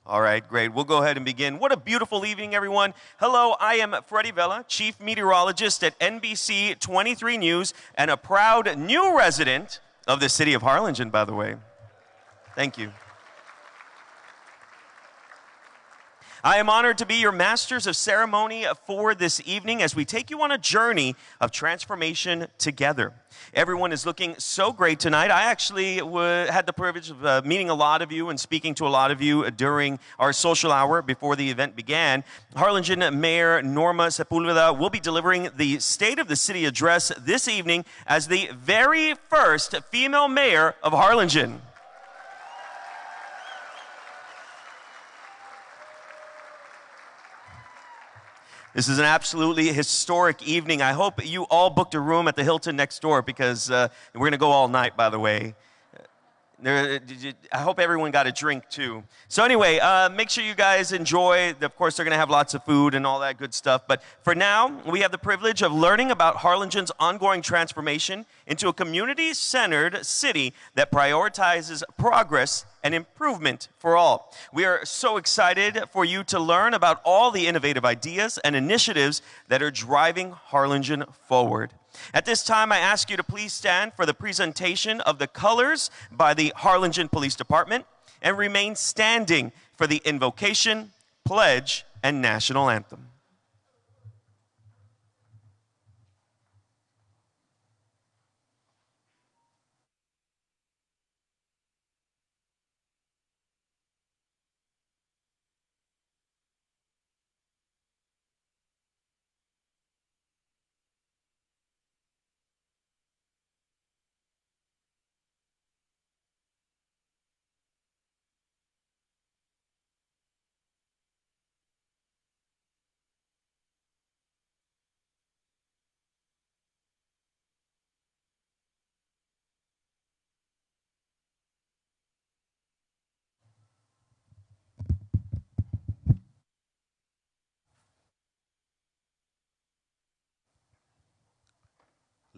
All right, great. We'll go ahead and begin. What a beautiful evening, everyone. Hello, I am Freddie Vela, Chief Meteorologist at NBC 23 News and a proud new resident of the city of Harlingen, by the way. Thank you. I am honored to be your masters of ceremony for this evening as we take you on a journey of transformation together. Everyone is looking so great tonight. I actually had the privilege of meeting a lot of you and speaking to a lot of you during our social hour before the event began. Harlingen Mayor Norma Sepulveda will be delivering the State of the City address this evening as the very first female mayor of Harlingen. This is an absolutely historic evening. I hope you all booked a room at the Hilton next door because we're going to go all night, by the way. I hope everyone got a drink, too. So anyway, make sure you guys enjoy. Of course, they're going to have lots of food and all that good stuff. But for now, we have the privilege of learning about Harlingen's ongoing transformation into a community-centered city that prioritizes progress and improvement for all. We are so excited for you to learn about all the innovative ideas and initiatives that are driving Harlingen forward. At this time, I ask you to please stand for the presentation of the colors by the Harlingen Police Department and remain standing for the invocation, pledge, and national anthem.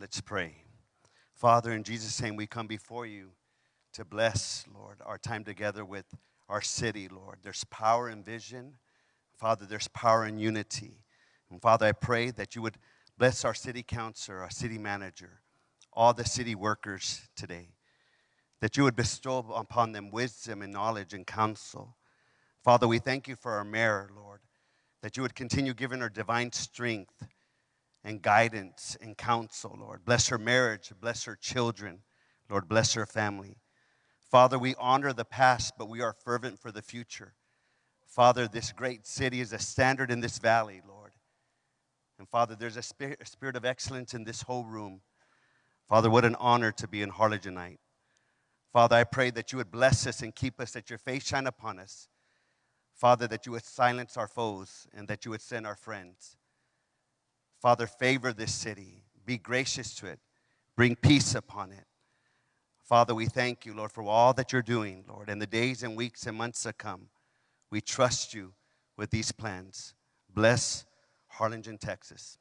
Let's pray. Father, in Jesus' name, we come before you to bless, Lord, our time together with our city, Lord. There's power in vision. Father, there's power in unity. And Father, I pray that you would bless our city councilor, our city manager, all the city workers today, that you would bestow upon them wisdom and knowledge and counsel. Father, we thank you for our mayor, Lord, that you would continue giving her divine strength and guidance and counsel, Lord. Bless her marriage, bless her children, Lord, bless her family. Father, we honor the past, but we are fervent for the future. Father, this great city is a standard in this valley, Lord. And Father, there's a spirit of excellence in this whole room. Father, what an honor to be in Harlingenite. Father, I pray that you would bless us and keep us, that your face shine upon us. Father, that you would silence our foes and that you would send our friends. Father, favor this city. Be gracious to it. Bring peace upon it. Father, we thank you, Lord, for all that you're doing, Lord. In the days and weeks and months to come, we trust you with these plans. Bless Harlingen, Texas.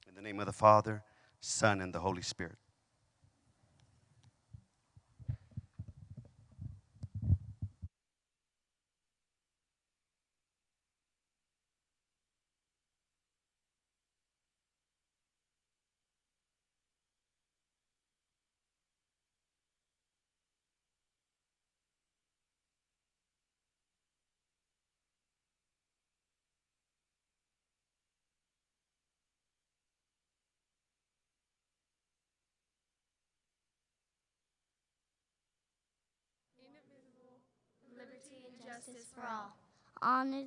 In the name of the Father, Son, and the Holy Spirit. Indivisible, liberty and justice for all. Honor.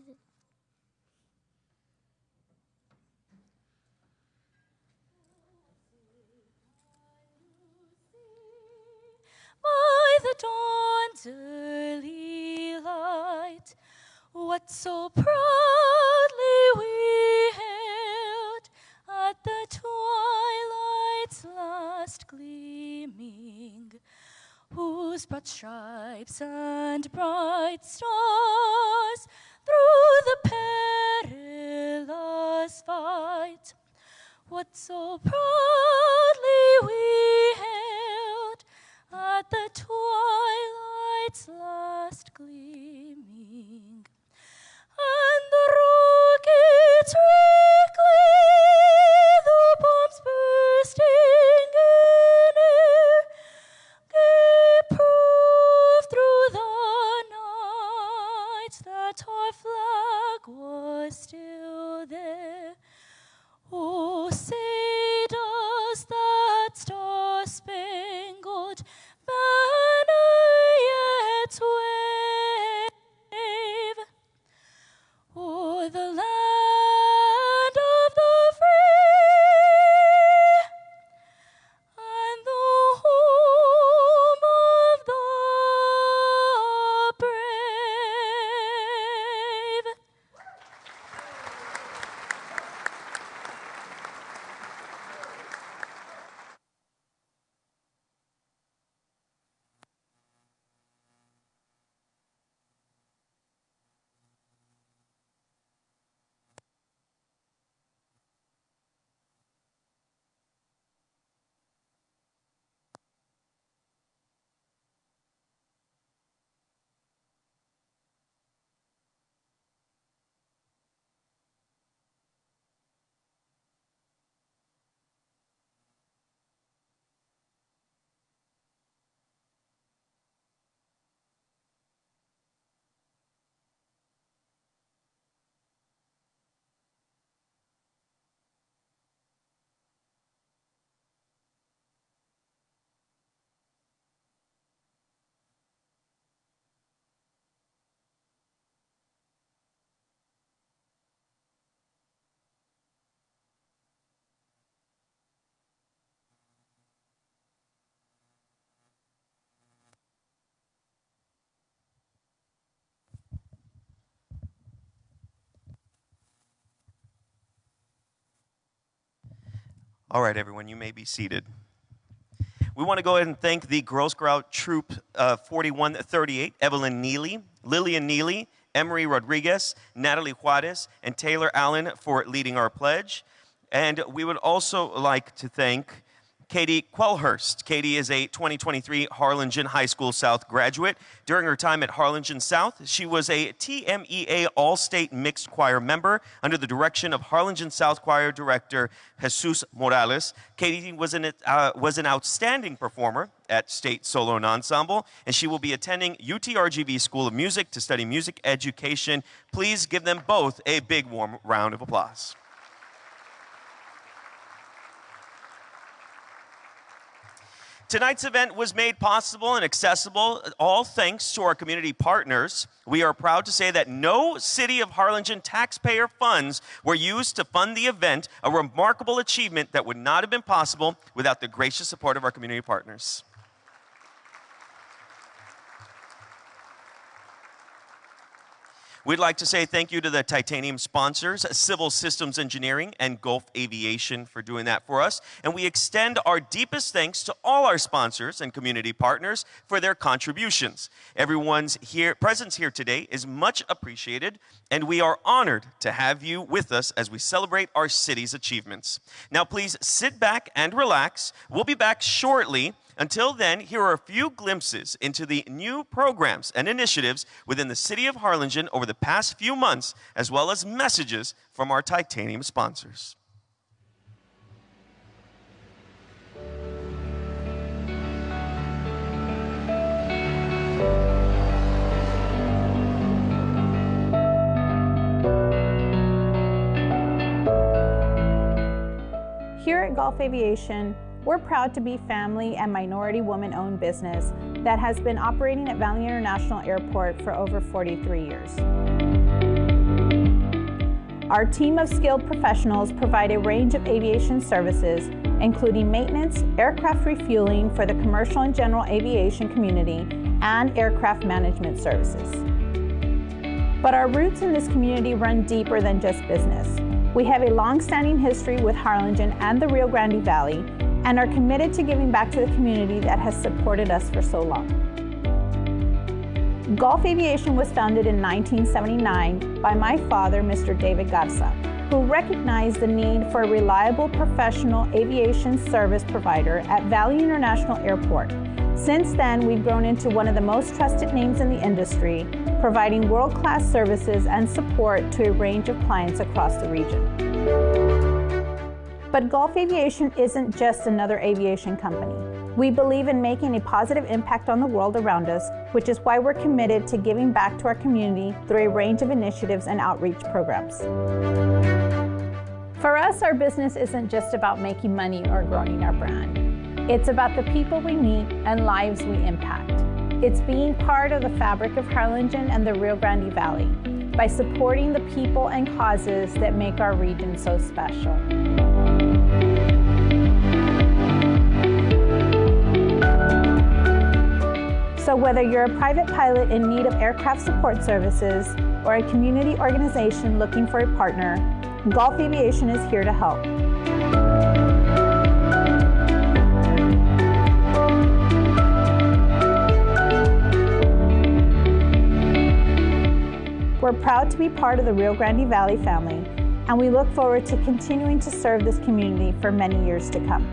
By the dawn's early light, what so proudly we hailed at the twilight's last gleaming, whose broad stripes and bright stars through the perilous fight, what so proudly we hailed at the twilight's last gleaming. say does that star-spangled banner yet wave o'er the land of the free and the home of the brave. All right, everyone, you may be seated. We want to go ahead and thank the Girl Scout Troop 4138, Evelyn Neely, Lillian Neely, Emery Rodriguez, Natalie Juarez, and Taylor Allen for leading our pledge. And we would also like to thank Katie Quellhurst. Katie is a 2023 Harlingen High School South graduate. During her time at Harlingen South, she was a TMEA All-State Mixed Choir member under the direction of Harlingen South Choir Director Jesus Morales. Katie was an outstanding performer at State Solo and Ensemble, and she will be attending UTRGV School of Music to study music education. Please give them both a big warm round of applause. Tonight's event was made possible and accessible all thanks to our community partners. We are proud to say that no City of Harlingen taxpayer funds were used to fund the event, a remarkable achievement that would not have been possible without the gracious support of our community partners. We'd like to say thank you to the Titanium sponsors, Civil Systems Engineering and Gulf Aviation for doing that for us. And we extend our deepest thanks to all our sponsors and community partners for their contributions. Everyone's presence here today is much appreciated, and we are honored to have you with us as we celebrate our city's achievements. Now please sit back and relax. We'll be back shortly. Until then, here are a few glimpses into the new programs and initiatives within the City of Harlingen over the past few months, as well as messages from our Titanium sponsors. Here at Gulf Aviation, we're proud to be family and minority woman-owned business that has been operating at Valley International Airport for over 43 years. Our team of skilled professionals provide a range of aviation services, including maintenance, aircraft refueling for the commercial and general aviation community, and aircraft management services. But our roots in this community run deeper than just business. We have a long-standing history with Harlingen and the Rio Grande Valley, and are committed to giving back to the community that has supported us for so long. Gulf Aviation was founded in 1979 by my father, Mr. David Garza, who recognized the need for a reliable professional aviation service provider at Valley International Airport. Since then, we've grown into one of the most trusted names in the industry, providing world-class services and support to a range of clients across the region. But Gulf Aviation isn't just another aviation company. We believe in making a positive impact on the world around us, which is why we're committed to giving back to our community through a range of initiatives and outreach programs. For us, our business isn't just about making money or growing our brand. It's about the people we meet and lives we impact. It's being part of the fabric of Harlingen and the Rio Grande Valley by supporting the people and causes that make our region so special. So whether you're a private pilot in need of aircraft support services or a community organization looking for a partner, Gulf Aviation is here to help. We're proud to be part of the Rio Grande Valley family, and we look forward to continuing to serve this community for many years to come.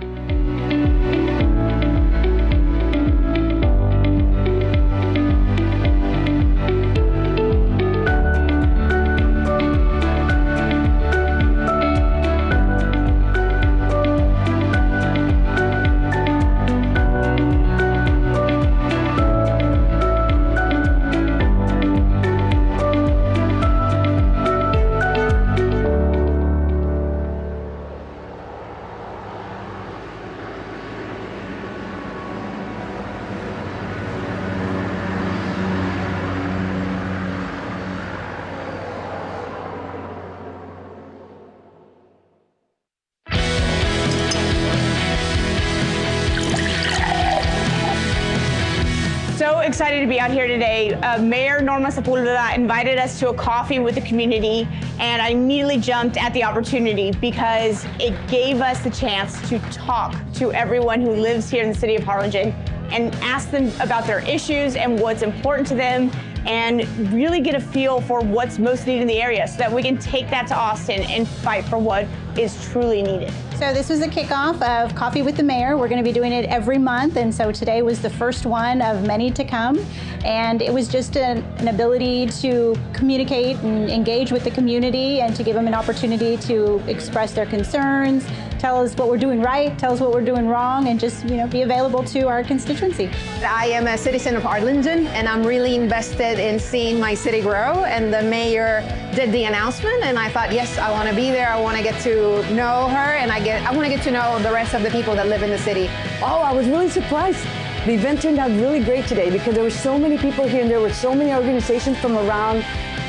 So excited to be out here today. Mayor Norma Sepulveda invited us to a coffee with the community, and I immediately jumped at the opportunity because it gave us the chance to talk to everyone who lives here in the city of Harlingen and ask them about their issues and what's important to them, and really get a feel for what's most needed in the area so that we can take that to Austin and fight for what is truly needed. So this was the kickoff of Coffee with the Mayor. We're going to be doing it every month, and so today was the first one of many to come. And it was just an ability to communicate and engage with the community and to give them an opportunity to express their concerns, tell us what we're doing right, tell us what we're doing wrong, and just be available to our constituency. I am a citizen of Harlingen, and I'm really invested in seeing my city grow. And the mayor did the announcement, and I thought, yes, I want to be there. I want to get to know her, and I want to get to know the rest of the people that live in the city. Oh, I was really surprised. The event turned out really great today because there were so many people here and there were so many organizations from around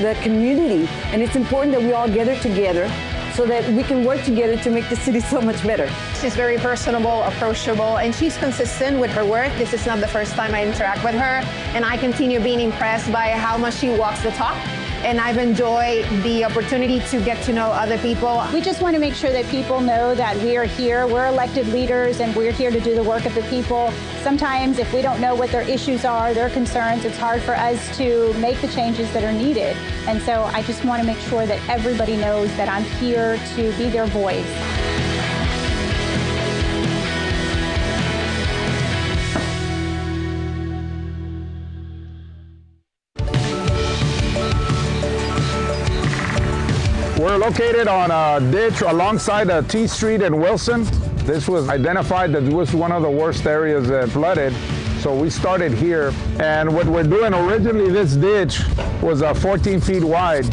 the community. And it's important that we all gather together so that we can work together to make the city so much better. She's very personable, approachable, and she's consistent with her work. This is not the first time I interact with her, and I continue being impressed by how much she walks the talk. And I've enjoyed the opportunity to get to know other people. We just want to make sure that people know that we are here. We're elected leaders, and we're here to do the work of the people. Sometimes if we don't know what their issues are, their concerns, it's hard for us to make the changes that are needed. And so I just want to make sure that everybody knows that I'm here to be their voice. We're located on a ditch alongside T Street and Wilson. This was identified that it was one of the worst areas that flooded. So we started here. And what we're doing originally, this ditch was 14 feet wide.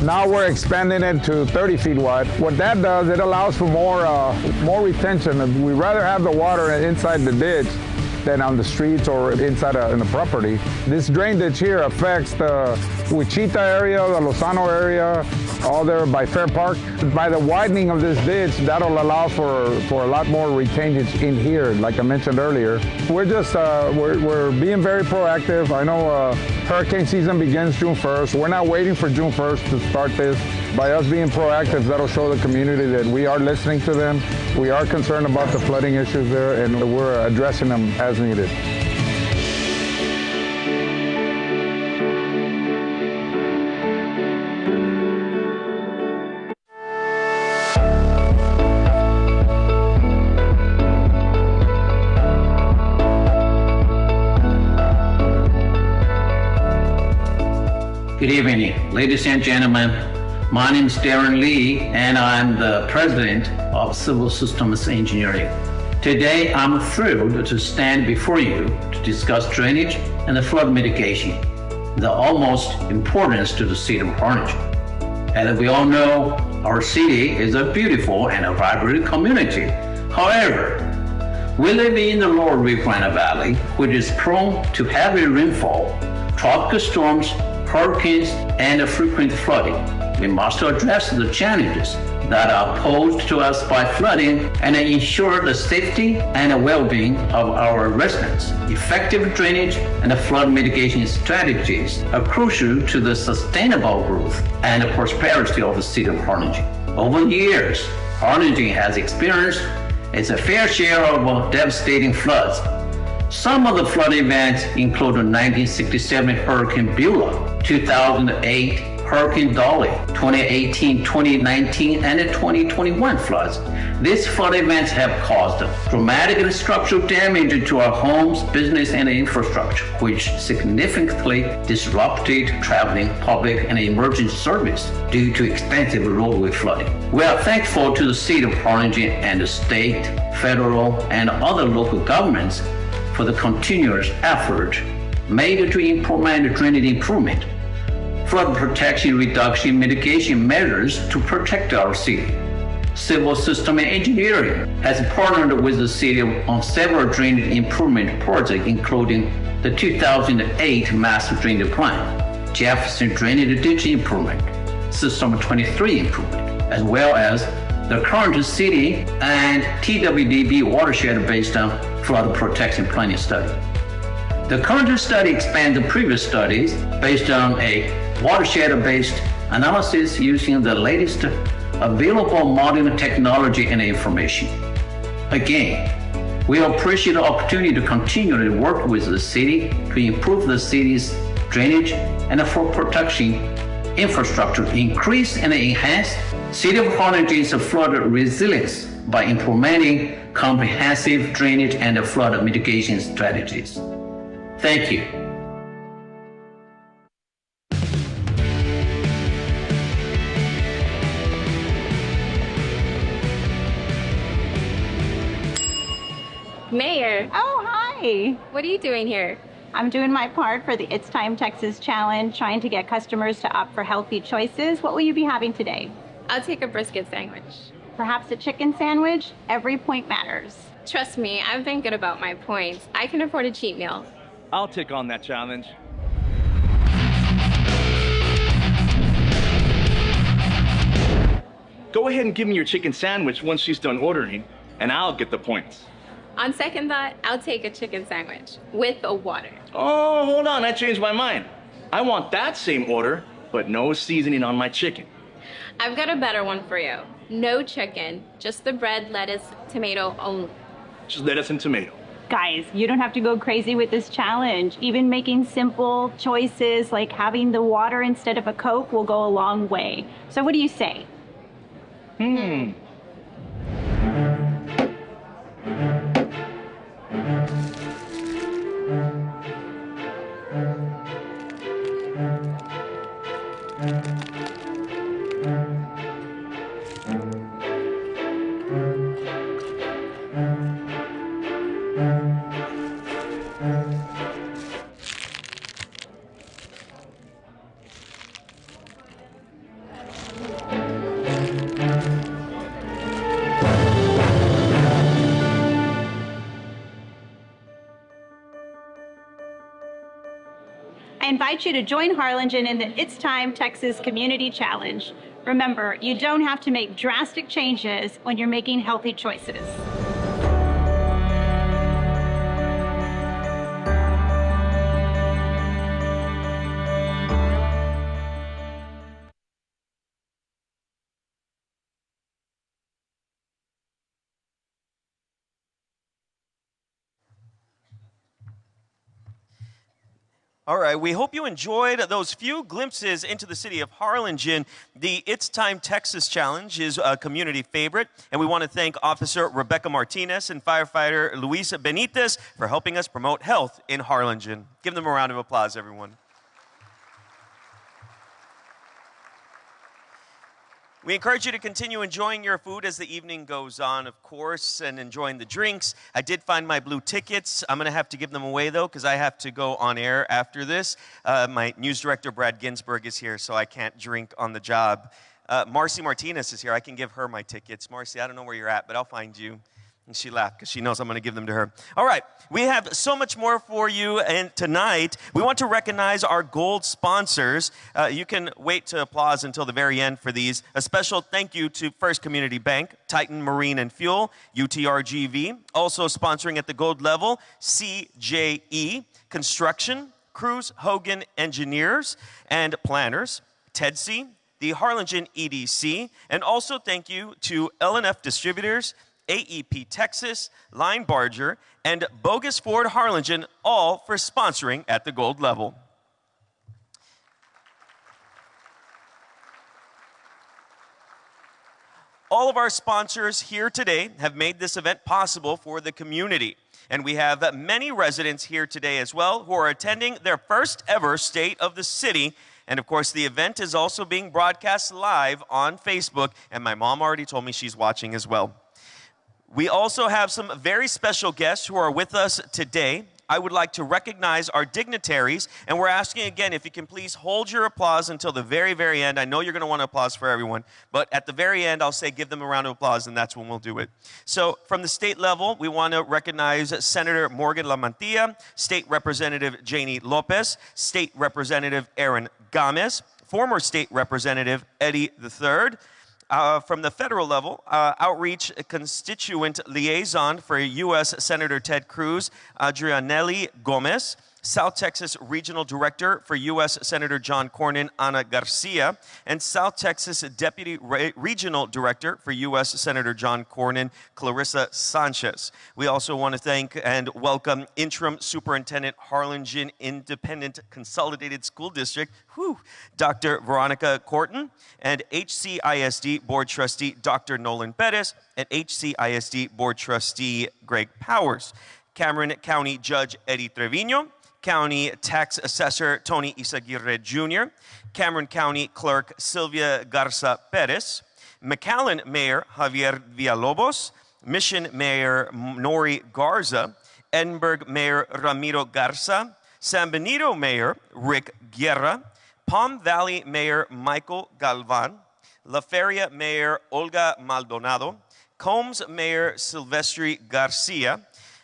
Now we're expanding it to 30 feet wide. What that does, it allows for more retention. We'd rather have the water inside the ditch than on the streets or inside in the property. This drain ditch here affects the Wichita area, the Lozano area, all there by Fair Park. By the widening of this ditch, that'll allow for a lot more retainage in here, like I mentioned earlier. We're just, we're being very proactive. I know hurricane season begins June 1st. We're not waiting for June 1st to start this. By us being proactive, that'll show the community that we are listening to them. We are concerned about the flooding issues there, and we're addressing them as needed. Good evening, ladies and gentlemen. My name is Darren Lee, and I'm the president of Civil Systems Engineering. Today, I'm thrilled to stand before you to discuss drainage and the flood mitigation, the utmost importance to the city of Harlingen. As we all know, Our city is a beautiful and a vibrant community. However, we live in the lower Rio Grande Valley, which is prone to heavy rainfall, tropical storms, hurricanes, and frequent flooding. We must address the challenges that are posed to us by flooding and ensure the safety and well-being of our residents. Effective drainage and flood mitigation strategies are crucial to the sustainable growth and prosperity of the city of Harlingen. Over the years, Harlingen has experienced its fair share of devastating floods. Some of the flood events include the 1967 Hurricane Beulah, 2008 Hurricane Dolly, 2018, 2019, and 2021 floods. These flood events have caused dramatic structural damage to our homes, business, and infrastructure, which significantly disrupted traveling, public, and emergency service due to extensive roadway flooding. We are thankful to the city of Harlingen and the state, federal, and other local governments for the continuous effort made to implement drainage improvement, flood protection reduction mitigation measures to protect our city. Civil System Engineering has partnered with the city on several drainage improvement projects, including the 2008 Master Drainage Plan, Jefferson Drainage Ditch Improvement, System 23 Improvement, as well as the current city and TWDB watershed-based flood protection planning study. The current study expands the previous studies based on a watershed-based analysis using the latest available modern technology and information. Again, we appreciate the opportunity to continue to work with the city to improve the city's drainage and flood protection infrastructure, increase and enhance City of Harlingen's flood resilience by implementing comprehensive drainage and flood mitigation strategies. Thank you. Mayor, Oh, hi. what are you doing here? I'm doing my part for the It's Time Texas Challenge, trying to get customers to opt for healthy choices. What will you be having today? I'll take a brisket sandwich. Perhaps a chicken sandwich? Every point matters. Trust me, I've been good about my points. I can afford a cheat meal. I'll take on that challenge. Go ahead and give me your chicken sandwich once she's done ordering, and I'll get the points. On second thought, I'll take a chicken sandwich with a water. Oh, hold on, I changed my mind. I want that same order, but no seasoning on my chicken. I've got a better one for you. No chicken, just the bread, lettuce, tomato only. Just lettuce and tomato. Guys, you don't have to go crazy with this challenge. Even making simple choices like having the water instead of a Coke will go a long way. So what do you say? I invite you to join Harlingen in the It's Time Texas Community Challenge. Remember, you don't have to make drastic changes when you're making healthy choices. All right, we hope you enjoyed those few glimpses into the city of Harlingen. The It's Time Texas Challenge is a community favorite, and we want to thank Officer Rebecca Martinez and firefighter Luis Benitez for helping us promote health in Harlingen. Give them a round of applause, everyone. We encourage you to continue enjoying your food as the evening goes on, of course, and enjoying the drinks. I did find my blue tickets. I'm going to have to give them away, though, because I have to go on air after this. My news director, Brad Ginsburg, is here, so I can't drink on the job. Marcy Martinez is here. I can give her my tickets. Marcy, I don't know where you're at, but I'll find you. And she laughed because she knows I'm going to give them to her. All right, we have so much more for you, and tonight we want to recognize our gold sponsors. You can wait to applause until the very end for these. A special thank you to First Community Bank, Titan Marine and Fuel, UTRGV. Also sponsoring at the gold level, CJE Construction, Cruz Hogan Engineers and Planners, TEDC, the Harlingen EDC, and also thank you to L&F Distributors, AEP Texas, Line Barger, and Bogus Ford Harlingen, all for sponsoring at the gold level. All of our sponsors here today have made this event possible for the community. And we have many residents here today as well who are attending their first ever State of the City. And of course, the event is also being broadcast live on Facebook. And my mom already told me she's watching as well. We also have some very special guests who are with us today. I would like to recognize our dignitaries, and we're asking again if you can please hold your applause until the very, very end. I know you're going to want to applause for everyone, but at the very end, I'll say give them a round of applause, and that's when we'll do it. So from the state level, we want to recognize Senator Morgan Lamantilla, State Representative Janie Lopez, State Representative Aaron Gomez, former State Representative Eddie III, from the federal level, Outreach Constituent Liaison for U.S. Senator Ted Cruz, Adrianelli Gomez, South Texas Regional Director for U.S. Senator John Cornyn, Ana Garcia, and South Texas Deputy Regional Director for U.S. Senator John Cornyn, Clarissa Sanchez. We also want to thank and welcome Interim Superintendent Harlingen Independent Consolidated School District, Dr. Veronica Corton, and HCISD Board Trustee Dr. Nolan Perez, and HCISD Board Trustee Greg Powers. Cameron County Judge Eddie Trevino, County Tax Assessor Tony Isaguirre Jr., Cameron County Clerk Sylvia Garza Perez, McAllen Mayor Javier Villalobos, Mission Mayor Nori Garza, Edinburgh Mayor Ramiro Garza, San Benito Mayor Rick Guerra, Palm Valley Mayor Michael Galvan, La Feria Mayor Olga Maldonado, Combs Mayor Silvestri Garcia,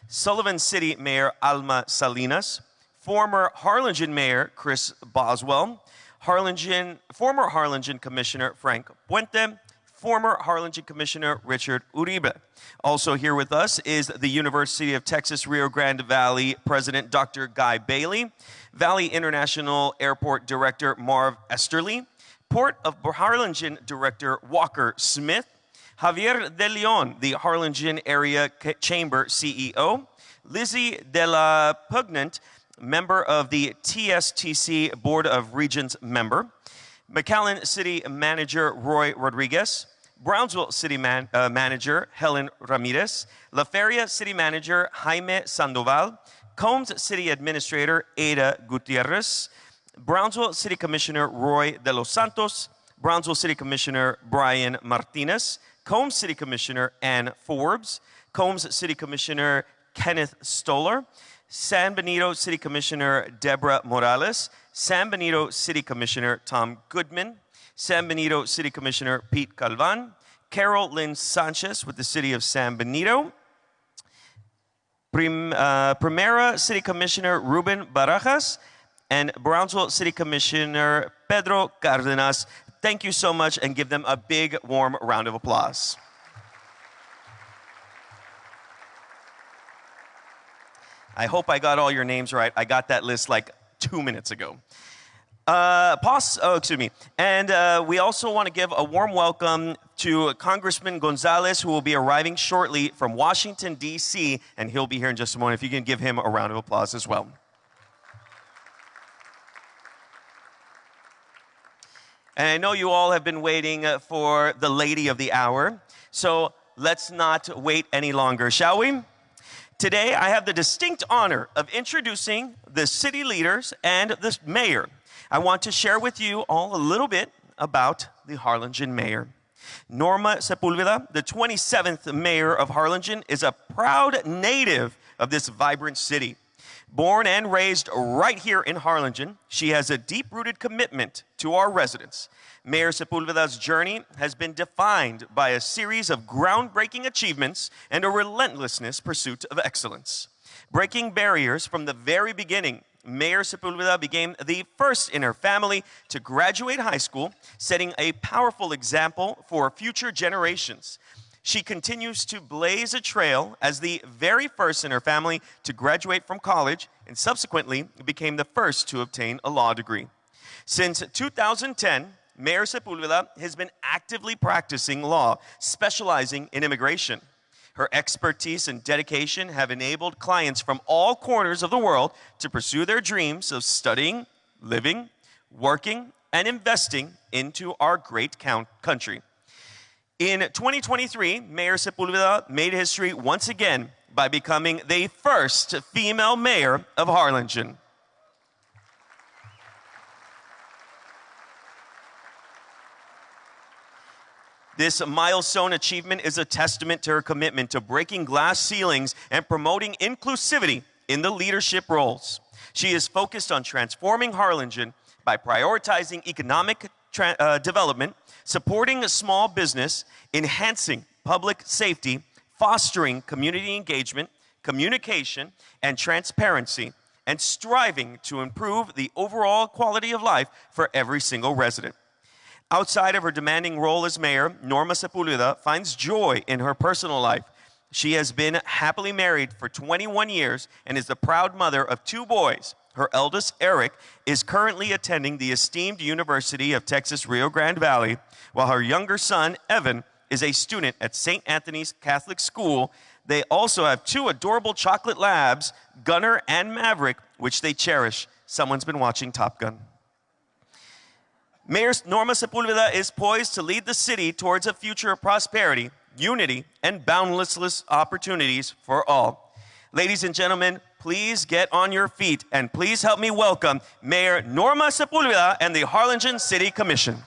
Sullivan City Mayor Alma Salinas, former Harlingen Mayor Chris Boswell, former Harlingen Commissioner Frank Puente, former Harlingen Commissioner Richard Uribe. Also here with us is the University of Texas Rio Grande Valley President Dr. Guy Bailey, Valley International Airport Director Marv Esterly, Port of Harlingen Director Walker Smith, Javier De Leon, the Harlingen Area Chamber CEO, Lizzie De La Pugnant, member of the TSTC Board of Regents member, McAllen City Manager Roy Rodriguez, Brownsville City Manager Helen Ramirez, La Feria City Manager Jaime Sandoval, Combs City Administrator Ada Gutierrez, Brownsville City Commissioner Roy De Los Santos, Brownsville City Commissioner Brian Martinez, Combs City Commissioner Ann Forbes, Combs City Commissioner Kenneth Stoller, San Benito City Commissioner Deborah Morales, San Benito City Commissioner Tom Goodman, San Benito City Commissioner Pete Calvan, Carol Lynn Sanchez with the City of San Benito, Primera City Commissioner Ruben Barajas, and Brownsville City Commissioner Pedro Cardenas. Thank you so much, and give them a big, warm round of applause. I hope I got all your names right. I got that list like 2 minutes ago. And we also want to give a warm welcome to Congressman Gonzalez, who will be arriving shortly from Washington, D.C., and he'll be here in just a moment. If you can give him a round of applause as well. And I know you all have been waiting for the lady of the hour, so let's not wait any longer, shall we? Today, I have the distinct honor of introducing the city leaders and the mayor. I want to share with you all a little bit about the Harlingen mayor. Norma Sepulveda, the 27th mayor of Harlingen, is a proud native of this vibrant city. Born and raised right here in Harlingen, she has a deep-rooted commitment to our residents. Mayor Sepulveda's journey has been defined by a series of groundbreaking achievements and a relentless pursuit of excellence. Breaking barriers from the very beginning, Mayor Sepulveda became the first in her family to graduate high school, setting a powerful example for future generations. She continues to blaze a trail as the very first in her family to graduate from college and subsequently became the first to obtain a law degree. Since 2010, Mayor Sepulveda has been actively practicing law, specializing in immigration. Her expertise and dedication have enabled clients from all corners of the world to pursue their dreams of studying, living, working, and investing into our great country. In 2023, Mayor Sepulveda made history once again by becoming the first female mayor of Harlingen. This milestone achievement is a testament to her commitment to breaking glass ceilings and promoting inclusivity in the leadership roles. She is focused on transforming Harlingen by prioritizing economic development, supporting a small business, enhancing public safety, fostering community engagement, communication, and transparency, and striving to improve the overall quality of life for every single resident. Outside of her demanding role as mayor, Norma Sepulveda finds joy in her personal life. She has been happily married for 21 years and is the proud mother of 2 boys. Her eldest, Eric, is currently attending the esteemed University of Texas Rio Grande Valley, while her younger son, Evan, is a student at St. Anthony's Catholic School. They also have 2 adorable chocolate labs, Gunner and Maverick, which they cherish. Someone's been watching Top Gun. Mayor Norma Sepulveda is poised to lead the city towards a future of prosperity, unity, and boundless opportunities for all. Ladies and gentlemen, please get on your feet and please help me welcome Mayor Norma Sepulveda and the Harlingen City Commission.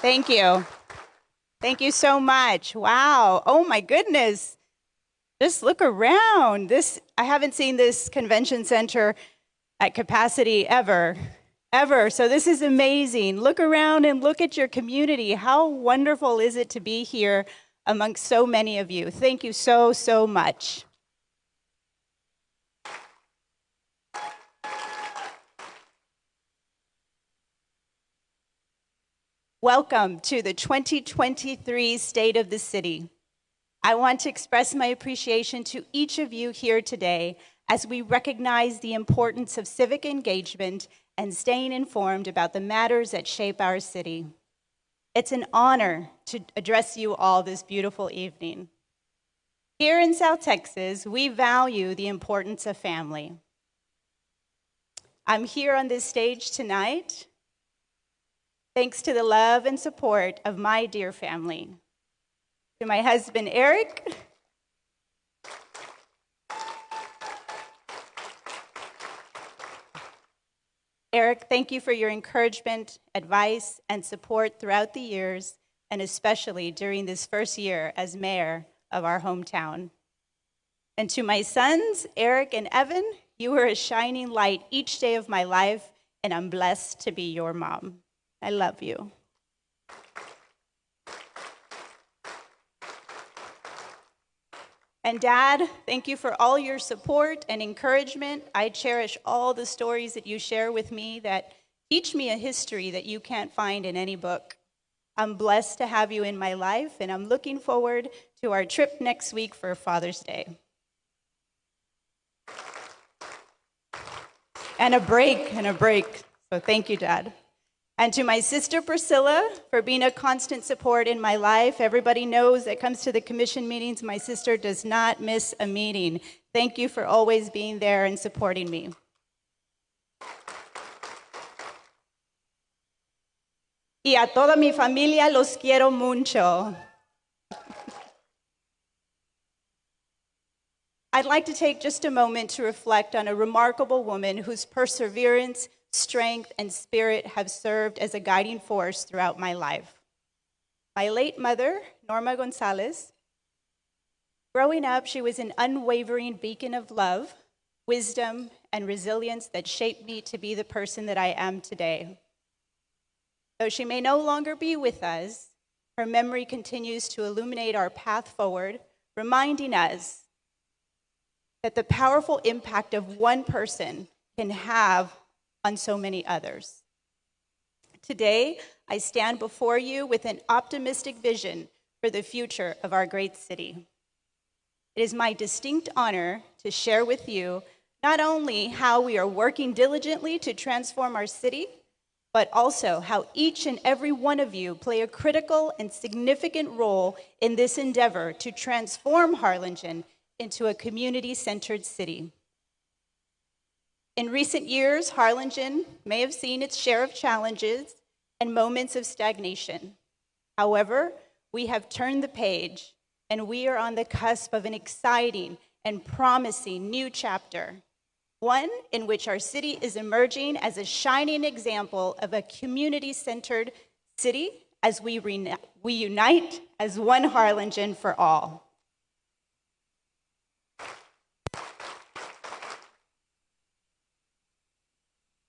Thank you. Thank you so much. Wow. Oh my goodness. Just look around. I haven't seen this convention center at capacity ever. So this is amazing. Look around and look at your community. How wonderful is it to be here amongst so many of you? Thank you so, so much. Welcome to the 2023 State of the City. I want to express my appreciation to each of you here today as we recognize the importance of civic engagement and staying informed about the matters that shape our city. It's an honor to address you all this beautiful evening. Here in South Texas, we value the importance of family. I'm here on this stage tonight thanks to the love and support of my dear family. To my husband, Eric. Eric, thank you for your encouragement, advice, and support throughout the years, and especially during this first year as mayor of our hometown. And to my sons, Eric and Evan, you were a shining light each day of my life, and I'm blessed to be your mom. I love you. And Dad, thank you for all your support and encouragement. I cherish all the stories that you share with me that teach me a history that you can't find in any book. I'm blessed to have you in my life, and I'm looking forward to our trip next week for Father's Day. And a break. So thank you, Dad. And to my sister Priscilla for being a constant support in my life. Everybody knows that comes to the commission meetings, my sister does not miss a meeting. Thank you for always being there and supporting me. Y a toda mi familia los quiero mucho. I'd like to take just a moment to reflect on a remarkable woman whose perseverance, strength, and spirit have served as a guiding force throughout my life. My late mother, Norma Gonzalez, growing up, she was an unwavering beacon of love, wisdom, and resilience that shaped me to be the person that I am today. Though she may no longer be with us, her memory continues to illuminate our path forward, reminding us that the powerful impact of one person can have on so many others. Today, I stand before you with an optimistic vision for the future of our great city. It is my distinct honor to share with you not only how we are working diligently to transform our city, but also how each and every one of you play a critical and significant role in this endeavor to transform Harlingen into a community-centered city. In recent years, Harlingen may have seen its share of challenges and moments of stagnation. However, we have turned the page, and we are on the cusp of an exciting and promising new chapter, one in which our city is emerging as a shining example of a community-centered city as we unite as one Harlingen for all.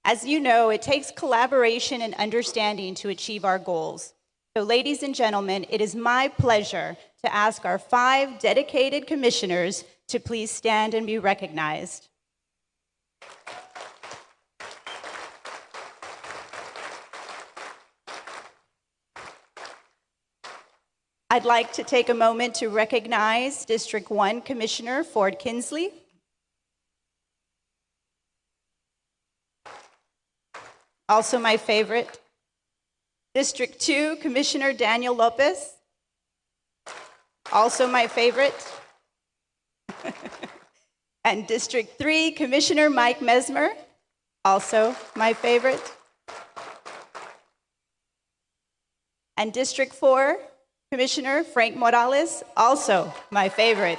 As you know, it takes collaboration and understanding to achieve our goals. So, ladies and gentlemen, it is my pleasure to ask our 5 dedicated commissioners to please stand and be recognized. I'd like to take a moment to recognize District 1 Commissioner Ford Kinsley. Also my favorite, District 2 Commissioner Daniel Lopez. Also my favorite. And District 3 Commissioner Mike Mesmer. Also my favorite. And District 4 Commissioner Frank Morales. Also my favorite.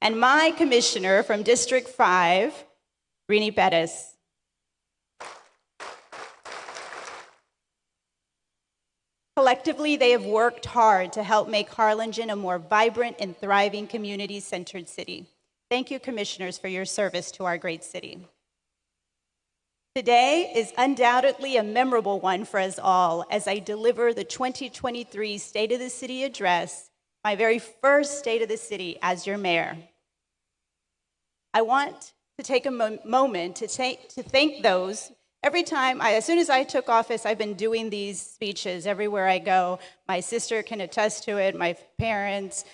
And my commissioner from District 5, Rini Perez. Collectively, they have worked hard to help make Harlingen a more vibrant and thriving community-centered city. Thank you, commissioners, for your service to our great city. Today is undoubtedly a memorable one for us all as I deliver the 2023 State of the City address, my very first State of the City as your mayor. I want to take a moment to thank those. Every time, as soon as I took office, I've been doing these speeches everywhere I go. My sister can attest to it, my parents,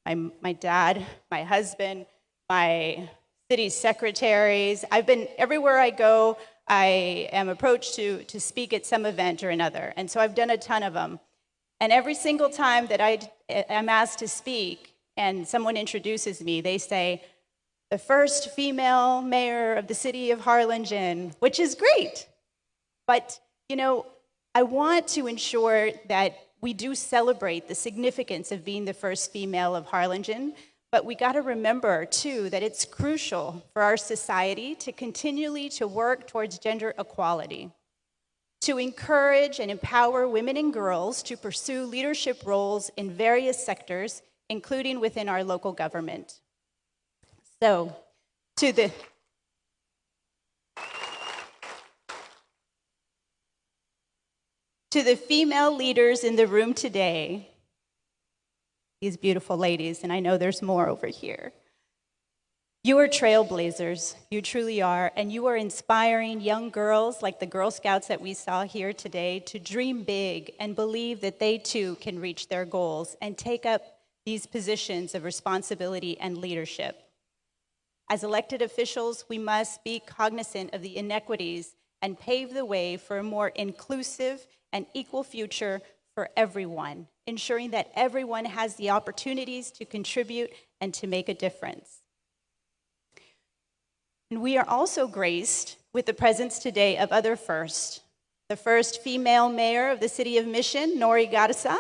my dad, my husband, my city secretaries. Everywhere I go, I am approached to speak at some event or another. And so I've done a ton of them. And every single time that I'm asked to speak and someone introduces me, they say, the first female mayor of the city of Harlingen, which is great. But, I want to ensure that we do celebrate the significance of being the first female of Harlingen, but we got to remember, too, that it's crucial for our society to continually to work towards gender equality, to encourage and empower women and girls to pursue leadership roles in various sectors, including within our local government. So, to the female leaders in the room today, these beautiful ladies, and I know there's more over here. You are trailblazers, you truly are, and you are inspiring young girls like the Girl Scouts that we saw here today to dream big and believe that they too can reach their goals and take up these positions of responsibility and leadership. As elected officials, we must be cognizant of the inequities and pave the way for a more inclusive and equal future for everyone, ensuring that everyone has the opportunities to contribute and to make a difference. And we are also graced with the presence today of other firsts. The first female mayor of the city of Mission, Nori Garza.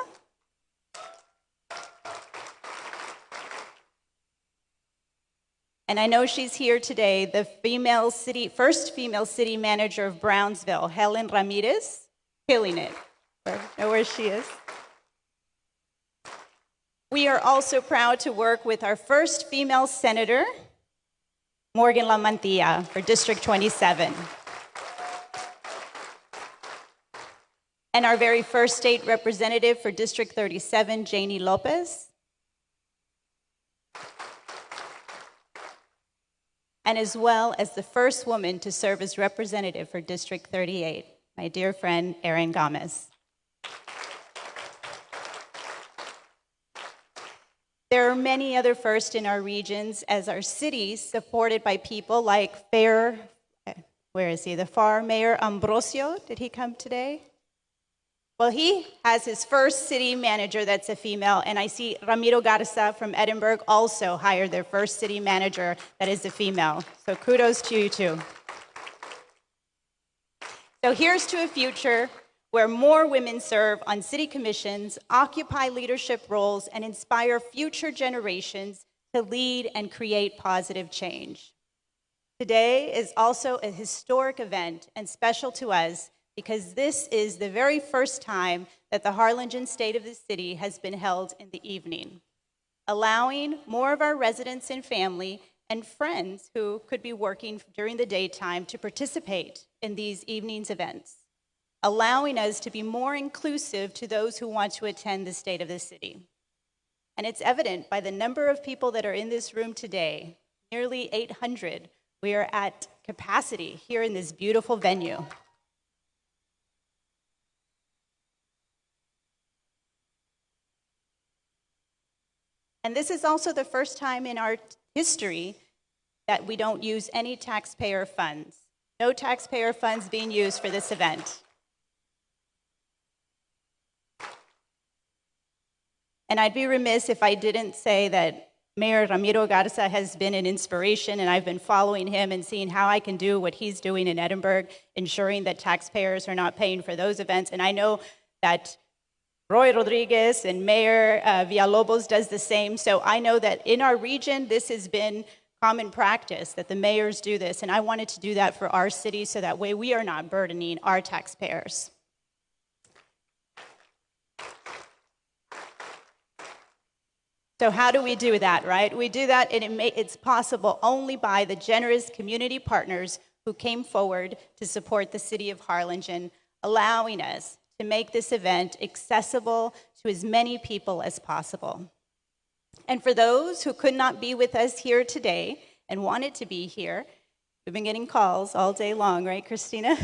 And I know she's here today, the first female city manager of Brownsville, Helen Ramirez, killing it. I know where she is. We are also proud to work with our first female senator, Morgan La Mantilla, for District 27. And our very first state representative for District 37, Janie Lopez. And as well as the first woman to serve as representative for District 38, my dear friend, Erin Gomez. There are many other firsts in our regions as our cities, supported by people like the FAR Mayor Ambrosio. Did he come today? Well, he has his first city manager that's a female, and I see Ramiro Garza from Edinburgh also hired their first city manager that is a female. So kudos to you too. So here's to a future where more women serve on city commissions, occupy leadership roles, and inspire future generations to lead and create positive change. Today is also a historic event and special to us because this is the very first time that the Harlingen State of the City has been held in the evening, allowing more of our residents and family and friends who could be working during the daytime to participate in these evening's events, allowing us to be more inclusive to those who want to attend the State of the City. And it's evident by the number of people that are in this room today, nearly 800. We are at capacity here in this beautiful venue. And this is also the first time in our history that we don't use any taxpayer funds. No taxpayer funds being used for this event. And I'd be remiss if I didn't say that Mayor Ramiro Garza has been an inspiration, and I've been following him and seeing how I can do what he's doing in Edinburgh, ensuring that taxpayers are not paying for those events. And I know that Roy Rodriguez and Mayor Villalobos does the same. So I know that in our region, this has been common practice that the mayors do this. And I wanted to do that for our city so that way we are not burdening our taxpayers. So how do we do that, right? We do that, and it's possible only by the generous community partners who came forward to support the city of Harlingen, allowing us to make this event accessible to as many people as possible. And for those who could not be with us here today and wanted to be here, we've been getting calls all day long, right, Christina?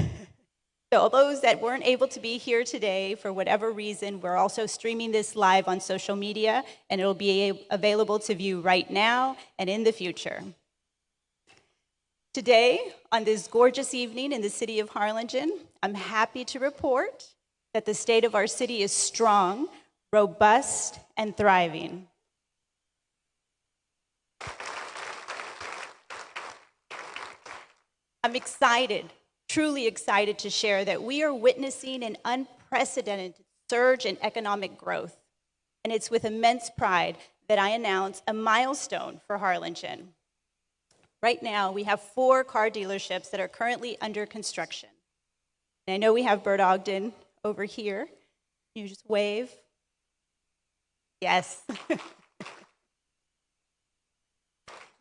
So all those that weren't able to be here today for whatever reason, we're also streaming this live on social media, and it'll be available to view right now and in the future. Today, on this gorgeous evening in the city of Harlingen, I'm happy to report that the state of our city is strong, robust, and thriving. I'm excited, truly excited to share that we are witnessing an unprecedented surge in economic growth. And it's with immense pride that I announce a milestone for Harlingen. Right now, we have 4 car dealerships that are currently under construction. And I know we have Bert Ogden over here. Can you just wave? Yes.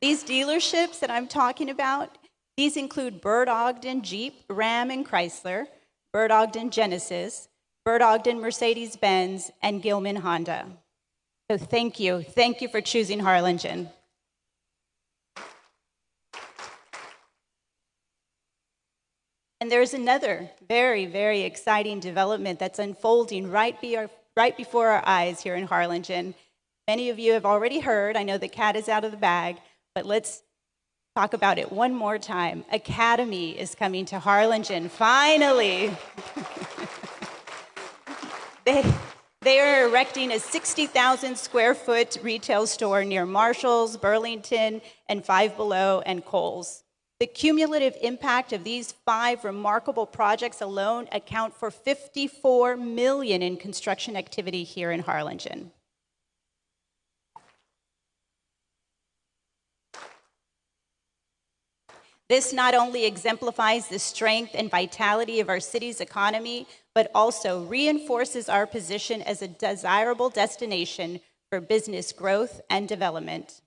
These dealerships that I'm talking about, these include Bert Ogden Jeep, Ram, and Chrysler, Bert Ogden Genesis, Bert Ogden Mercedes-Benz, and Gilman Honda. So thank you. Thank you for choosing Harlingen. And there's another very, very exciting development that's unfolding right before our eyes here in Harlingen. Many of you have already heard. I know the cat is out of the bag, but let's talk about it one more time. Academy is coming to Harlingen, finally. They are erecting a 60,000 square foot retail store near Marshalls, Burlington, and Five Below and Kohl's. The cumulative impact of these 5 remarkable projects alone account for $54 million in construction activity here in Harlingen. This not only exemplifies the strength and vitality of our city's economy, but also reinforces our position as a desirable destination for business growth and development.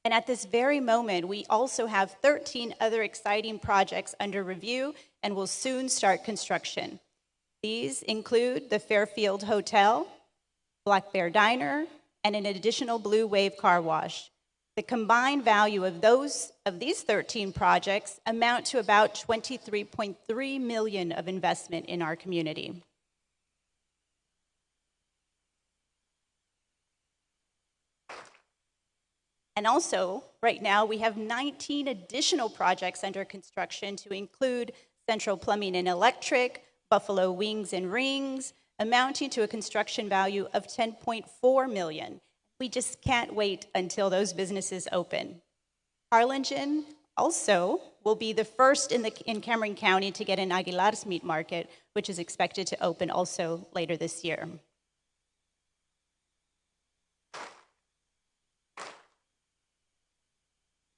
And at this very moment, we also have 13 other exciting projects under review and will soon start construction. These include the Fairfield Hotel, Black Bear Diner, and an additional Blue Wave car wash. The combined value of these 13 projects amount to about $23.3 million of investment in our community. And also, right now, we have 19 additional projects under construction to include Central Plumbing and Electric, Buffalo Wings and Rings, amounting to a construction value of $10.4 million. We just can't wait until those businesses open. Harlingen also will be the first in Cameron County to get an Aguilar's Meat Market, which is expected to open also later this year.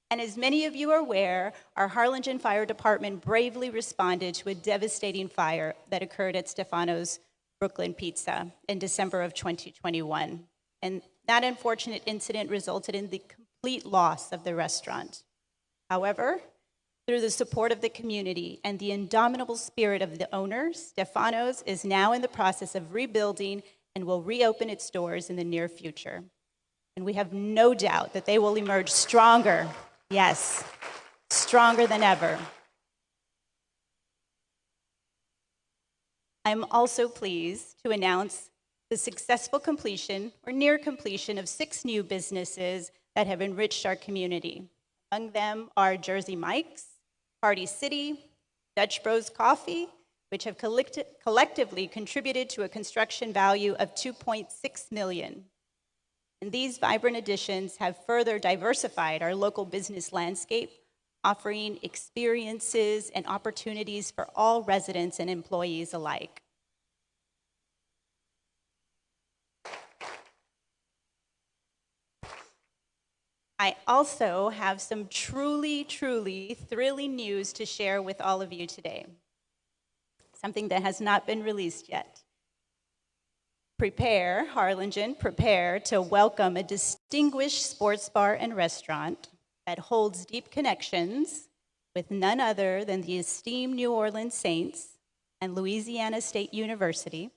And as many of you are aware, our Harlingen Fire Department bravely responded to a devastating fire that occurred at Stefano's Brooklyn Pizza in December of 2021. And that unfortunate incident resulted in the complete loss of the restaurant. However, through the support of the community and the indomitable spirit of the owners, Stefano's is now in the process of rebuilding and will reopen its doors in the near future. And we have no doubt that they will emerge stronger, yes, stronger than ever. I'm also pleased to announce the successful completion or near completion of 6 new businesses that have enriched our community. Among them are Jersey Mike's, Party City, Dutch Bros Coffee, which have collectively contributed to a construction value of $2.6 million. And these vibrant additions have further diversified our local business landscape, offering experiences and opportunities for all residents and employees alike. I also have some truly, truly thrilling news to share with all of you today. Something that has not been released yet. Prepare, Harlingen, prepare to welcome a distinguished sports bar and restaurant that holds deep connections with none other than the esteemed New Orleans Saints and Louisiana State University.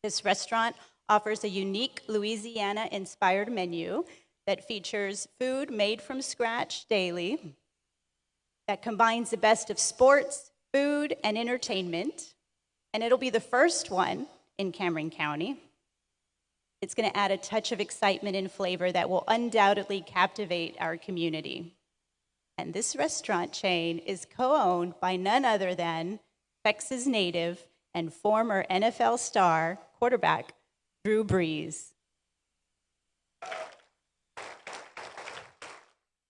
This restaurant offers a unique Louisiana-inspired menu that features food made from scratch daily, that combines the best of sports, food, and entertainment, and it'll be the first one in Cameron County. It's going to add a touch of excitement and flavor that will undoubtedly captivate our community. And this restaurant chain is co-owned by none other than Texas native and former NFL star quarterback Drew Brees.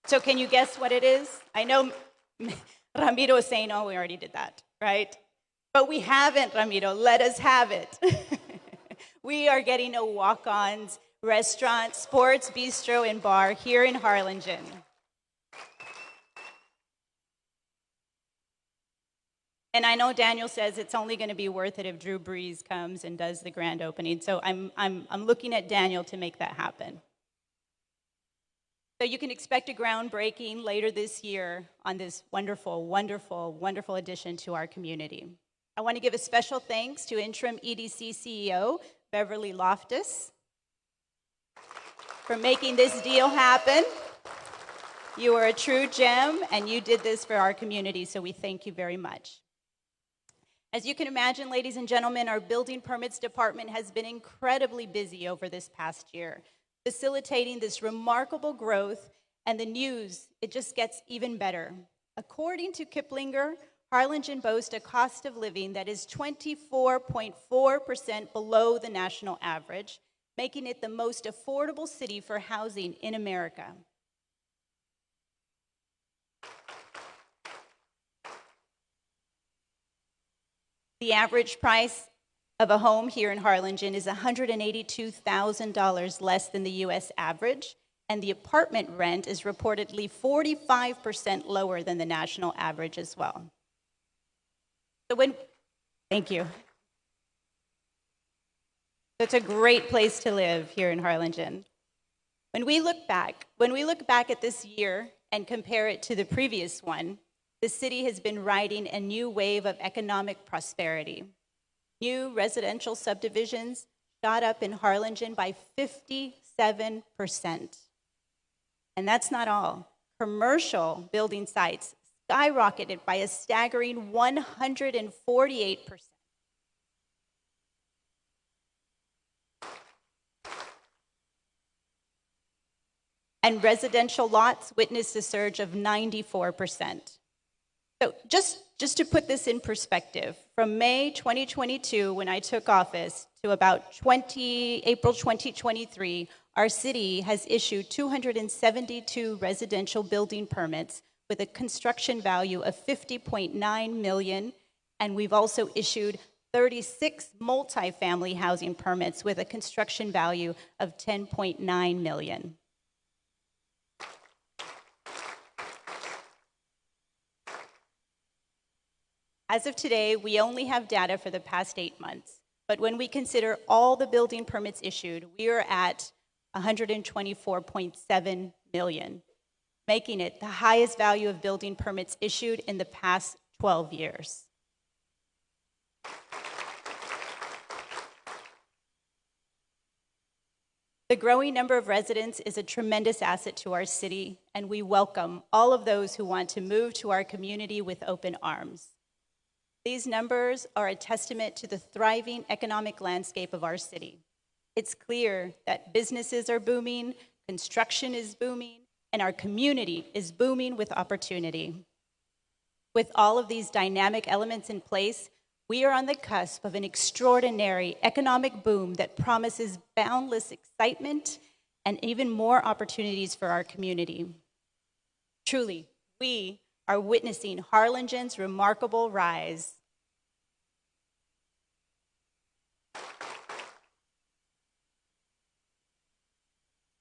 So can you guess what it is? I know Ramiro is saying, oh, we already did that, right? But we haven't, Ramiro. Let us have it. We are getting a walk-ons restaurant, sports, bistro, and bar here in Harlingen. And I know Daniel says it's only going to be worth it if Drew Brees comes and does the grand opening. So I'm looking at Daniel to make that happen. So you can expect a groundbreaking later this year on this wonderful, wonderful, wonderful addition to our community. I want to give a special thanks to interim EDC CEO Beverly Loftus for making this deal happen. You are a true gem, and you did this for our community, so we thank you very much. As you can imagine, ladies and gentlemen, our building permits department has been incredibly busy over this past year, facilitating this remarkable growth, and the news, it just gets even better. According to Kiplinger, Harlingen boasts a cost of living that is 24.4% below the national average, making it the most affordable city for housing in America. The average price of a home here in Harlingen is $182,000 less than the US average, and the apartment rent is reportedly 45% lower than the national average as well. Thank you. It's a great place to live here in Harlingen. When we look back at this year and compare it to the previous one, the city has been riding a new wave of economic prosperity. New residential subdivisions shot up in Harlingen by 57%. And that's not all. Commercial building sites skyrocketed by a staggering 148%. And residential lots witnessed a surge of 94%. So just to put this in perspective, from May 2022, when I took office, to about April 2023, our city has issued 272 residential building permits with a construction value of $50.9 million, and we've also issued 36 multifamily housing permits with a construction value of $10.9 million. As of today, we only have data for the past 8 months, but when we consider all the building permits issued, we are at $124.7 million, making it the highest value of building permits issued in the past 12 years. The growing number of residents is a tremendous asset to our city, and we welcome all of those who want to move to our community with open arms. These numbers are a testament to the thriving economic landscape of our city. It's clear that businesses are booming, construction is booming, and our community is booming with opportunity. With all of these dynamic elements in place, we are on the cusp of an extraordinary economic boom that promises boundless excitement and even more opportunities for our community. Truly, we are witnessing Harlingen's remarkable rise.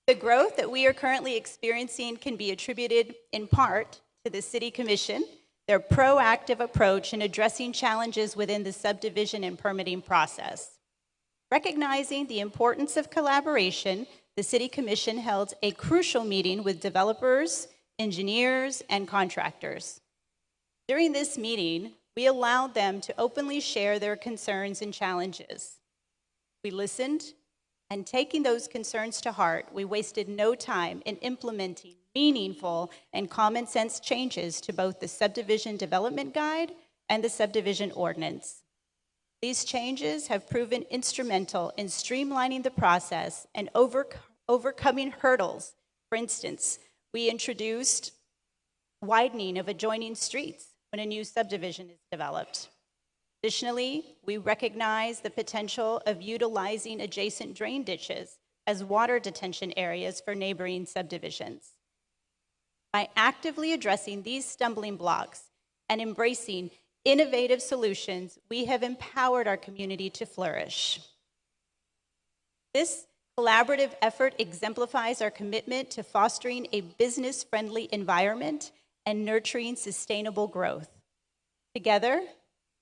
The growth that we are currently experiencing can be attributed in part to the City Commission, their proactive approach in addressing challenges within the subdivision and permitting process. Recognizing the importance of collaboration, the City Commission held a crucial meeting with developers, engineers, and contractors. During this meeting, we allowed them to openly share their concerns and challenges. We listened, and taking those concerns to heart, we wasted no time in implementing meaningful and common sense changes to both the Subdivision Development Guide and the Subdivision Ordinance. These changes have proven instrumental in streamlining the process and overcoming hurdles. For instance, we introduced widening of adjoining streets when a new subdivision is developed. Additionally, we recognize the potential of utilizing adjacent drain ditches as water detention areas for neighboring subdivisions. By actively addressing these stumbling blocks and embracing innovative solutions, we have empowered our community to flourish. This collaborative effort exemplifies our commitment to fostering a business-friendly environment and nurturing sustainable growth. Together,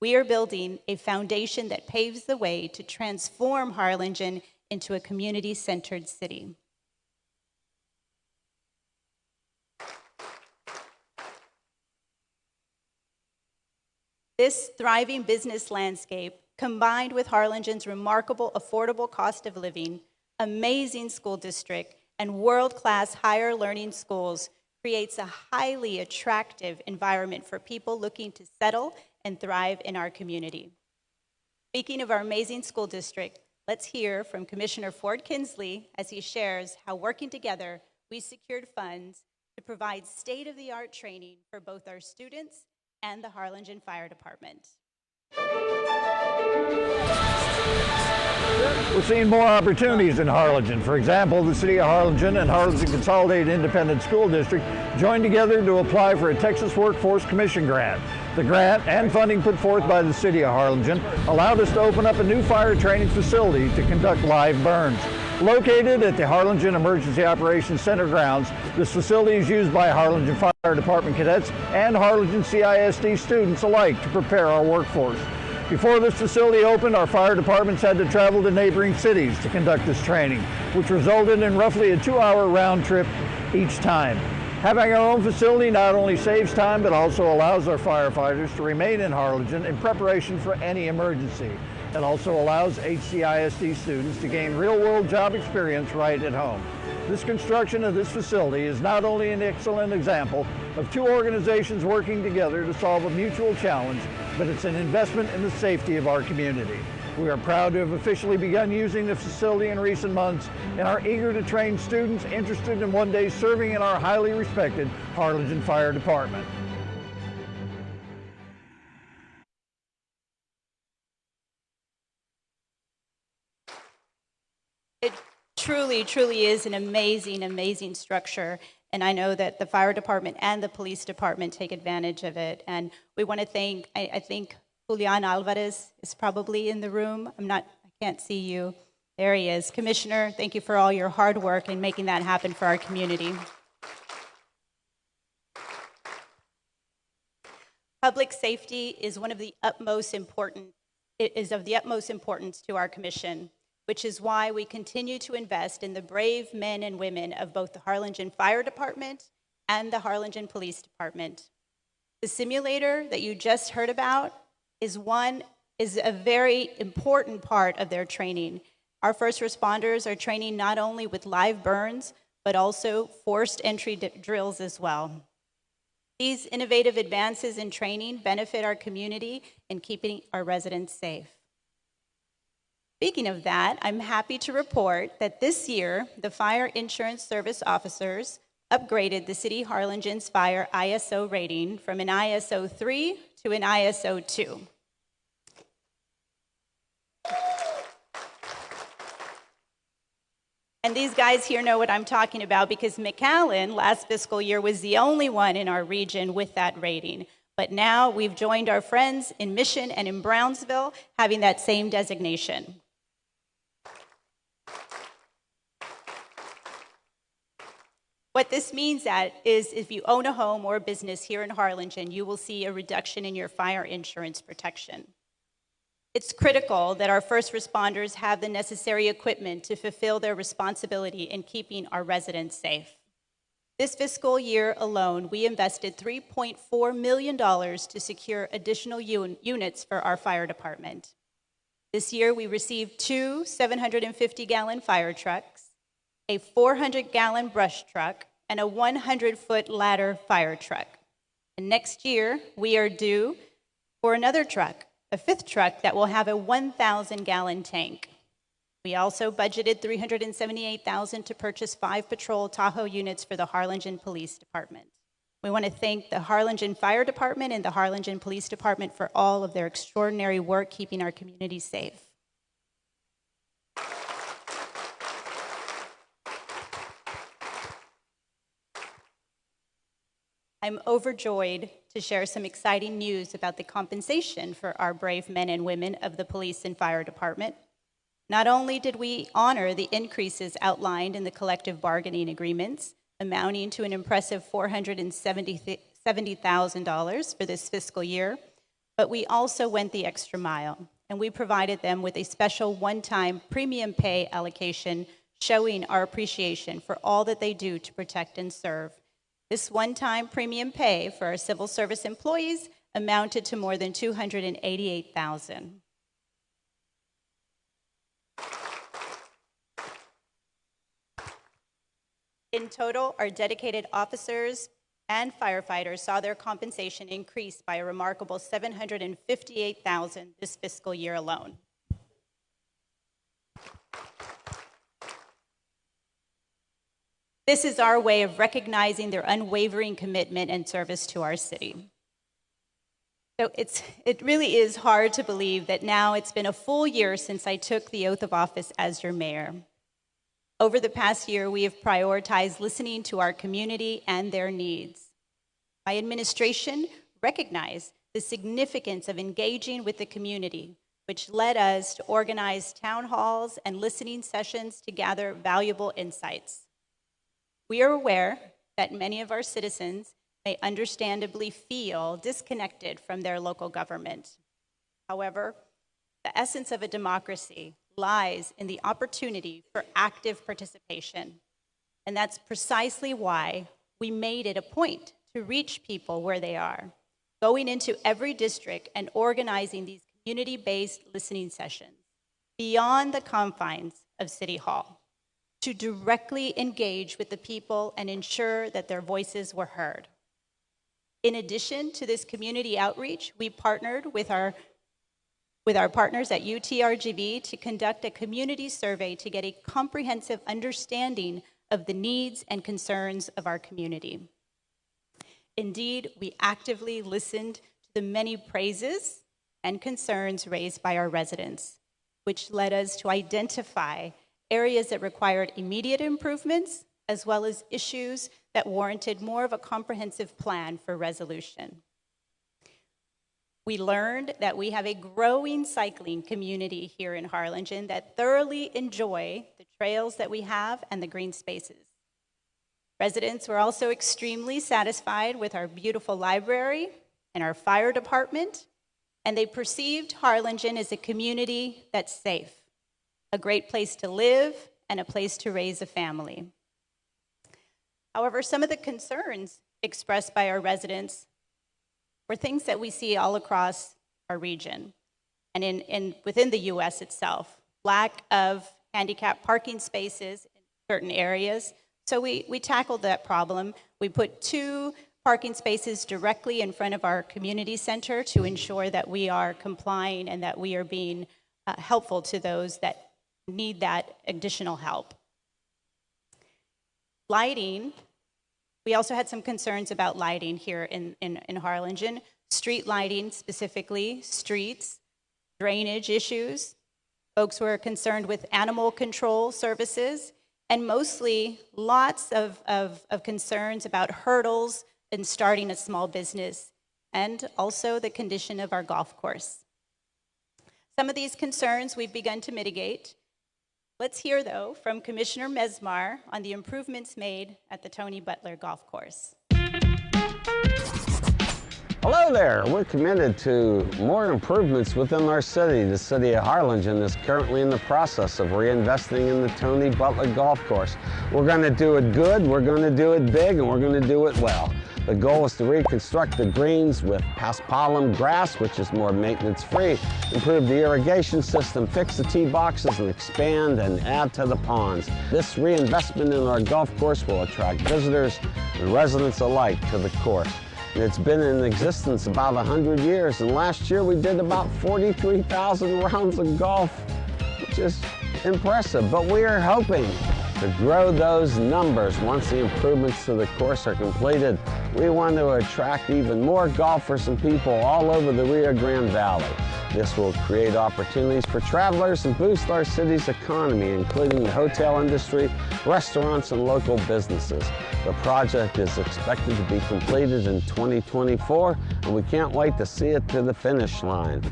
we are building a foundation that paves the way to transform Harlingen into a community-centered city. This thriving business landscape, combined with Harlingen's remarkable affordable cost of living, amazing school district, and world-class higher learning schools creates a highly attractive environment for people looking to settle and thrive in our community. Speaking of our amazing school district, let's hear from Commissioner Ford Kinsley as he shares how, working together, we secured funds to provide state-of-the-art training for both our students and the Harlingen Fire Department. We're seeing more opportunities in Harlingen. For example, the City of Harlingen and Harlingen Consolidated Independent School District joined together to apply for a Texas Workforce Commission grant. The grant and funding put forth by the City of Harlingen allowed us to open up a new fire training facility to conduct live burns. Located at the Harlingen Emergency Operations Center grounds, this facility is used by Harlingen Fire Department cadets and Harlingen CISD students alike to prepare our workforce. Before this facility opened, our fire departments had to travel to neighboring cities to conduct this training, which resulted in roughly a 2-hour round trip each time. Having our own facility not only saves time, but also allows our firefighters to remain in Harlingen in preparation for any emergency. It also allows HCISD students to gain real-world job experience right at home. This construction of this facility is not only an excellent example of two organizations working together to solve a mutual challenge, but it's an investment in the safety of our community. We are proud to have officially begun using the facility in recent months and are eager to train students interested in one day serving in our highly respected Harlingen Fire Department. It truly is an amazing structure. And I know that the fire department and the police department take advantage of it. And we want to thank, I think Julian Alvarez is probably in the room. I can't see you. There he is. Commissioner, thank you for all your hard work in making that happen for our community. Public safety is of the utmost importance to our commission, which is why we continue to invest in the brave men and women of both the Harlingen Fire Department and the Harlingen Police Department. The simulator that you just heard about is a very important part of their training. Our first responders are training not only with live burns, but also forced entry drills as well. These innovative advances in training benefit our community in keeping our residents safe. Speaking of that, I'm happy to report that this year, the Fire Insurance Service officers upgraded the City Harlingen's fire ISO rating from an ISO 3 to an ISO 2. And these guys here know what I'm talking about because McAllen last fiscal year was the only one in our region with that rating. But now we've joined our friends in Mission and in Brownsville having that same designation. What this means is if you own a home or a business here in Harlingen, you will see a reduction in your fire insurance protection. It's critical that our first responders have the necessary equipment to fulfill their responsibility in keeping our residents safe. This fiscal year alone, we invested $3.4 million to secure additional units for our fire department. This year, we received 2 750-gallon fire trucks, a 400-gallon brush truck, and a 100-foot ladder fire truck. And next year, we are due for another truck, a 5th truck that will have a 1,000-gallon tank. We also budgeted $378,000 to purchase 5 patrol Tahoe units for the Harlingen Police Department. We want to thank the Harlingen Fire Department and the Harlingen Police Department for all of their extraordinary work keeping our community safe. I'm overjoyed to share some exciting news about the compensation for our brave men and women of the police and fire department. Not only did we honor the increases outlined in the collective bargaining agreements, amounting to an impressive $470,000 for this fiscal year, but we also went the extra mile, and we provided them with a special one-time premium pay allocation showing our appreciation for all that they do to protect and serve. This one-time premium pay for our civil service employees amounted to more than $288,000. In total, our dedicated officers and firefighters saw their compensation increase by a remarkable $758,000 this fiscal year alone. This is our way of recognizing their unwavering commitment and service to our city. So it really is hard to believe that now it's been a full year since I took the oath of office as your mayor. Over the past year, we have prioritized listening to our community and their needs. My administration recognized the significance of engaging with the community, which led us to organize town halls and listening sessions to gather valuable insights. We are aware that many of our citizens may understandably feel disconnected from their local government. However, the essence of a democracy lies in the opportunity for active participation. And that's precisely why we made it a point to reach people where they are, going into every district and organizing these community-based listening sessions beyond the confines of City Hall to directly engage with the people and ensure that their voices were heard. In addition to this community outreach, we partnered with our partners at UTRGV to conduct a community survey to get a comprehensive understanding of the needs and concerns of our community. Indeed, we actively listened to the many praises and concerns raised by our residents, which led us to identify areas that required immediate improvements, as well as issues that warranted more of a comprehensive plan for resolution. We learned that we have a growing cycling community here in Harlingen that thoroughly enjoy the trails that we have and the green spaces. Residents were also extremely satisfied with our beautiful library and our fire department, and they perceived Harlingen as a community that's safe, a great place to live, and a place to raise a family. However, some of the concerns expressed by our residents were things that we see all across our region and within the U.S. itself. Lack of handicap parking spaces in certain areas. So we tackled that problem. We put 2 parking spaces directly in front of our community center to ensure that we are complying and that we are being helpful to those that need that additional help. Lighting, we also had some concerns about lighting here in Harlingen. Street lighting specifically, streets, drainage issues. Folks were concerned with animal control services, and mostly lots of concerns about hurdles in starting a small business, and also the condition of our golf course. Some of these concerns we've begun to mitigate. Let's hear, though, from Commissioner Mesmar on the improvements made at the Tony Butler Golf Course. Hello there. We're committed to more improvements within our city. The city of Harlingen is currently in the process of reinvesting in the Tony Butler Golf Course. We're going to do it good, we're going to do it big, and we're going to do it well. The goal is to reconstruct the greens with paspalum grass, which is more maintenance-free, improve the irrigation system, fix the tee boxes, and expand and add to the ponds. This reinvestment in our golf course will attract visitors and residents alike to the course. And it's been in existence about 100 years, and last year we did about 43,000 rounds of golf, which is impressive. But we are hoping to grow those numbers once the improvements to the course are completed. We want to attract even more golfers and people all over the Rio Grande Valley. This will create opportunities for travelers and boost our city's economy, including the hotel industry, restaurants, and local businesses. The project is expected to be completed in 2024, and we can't wait to see it to the finish line.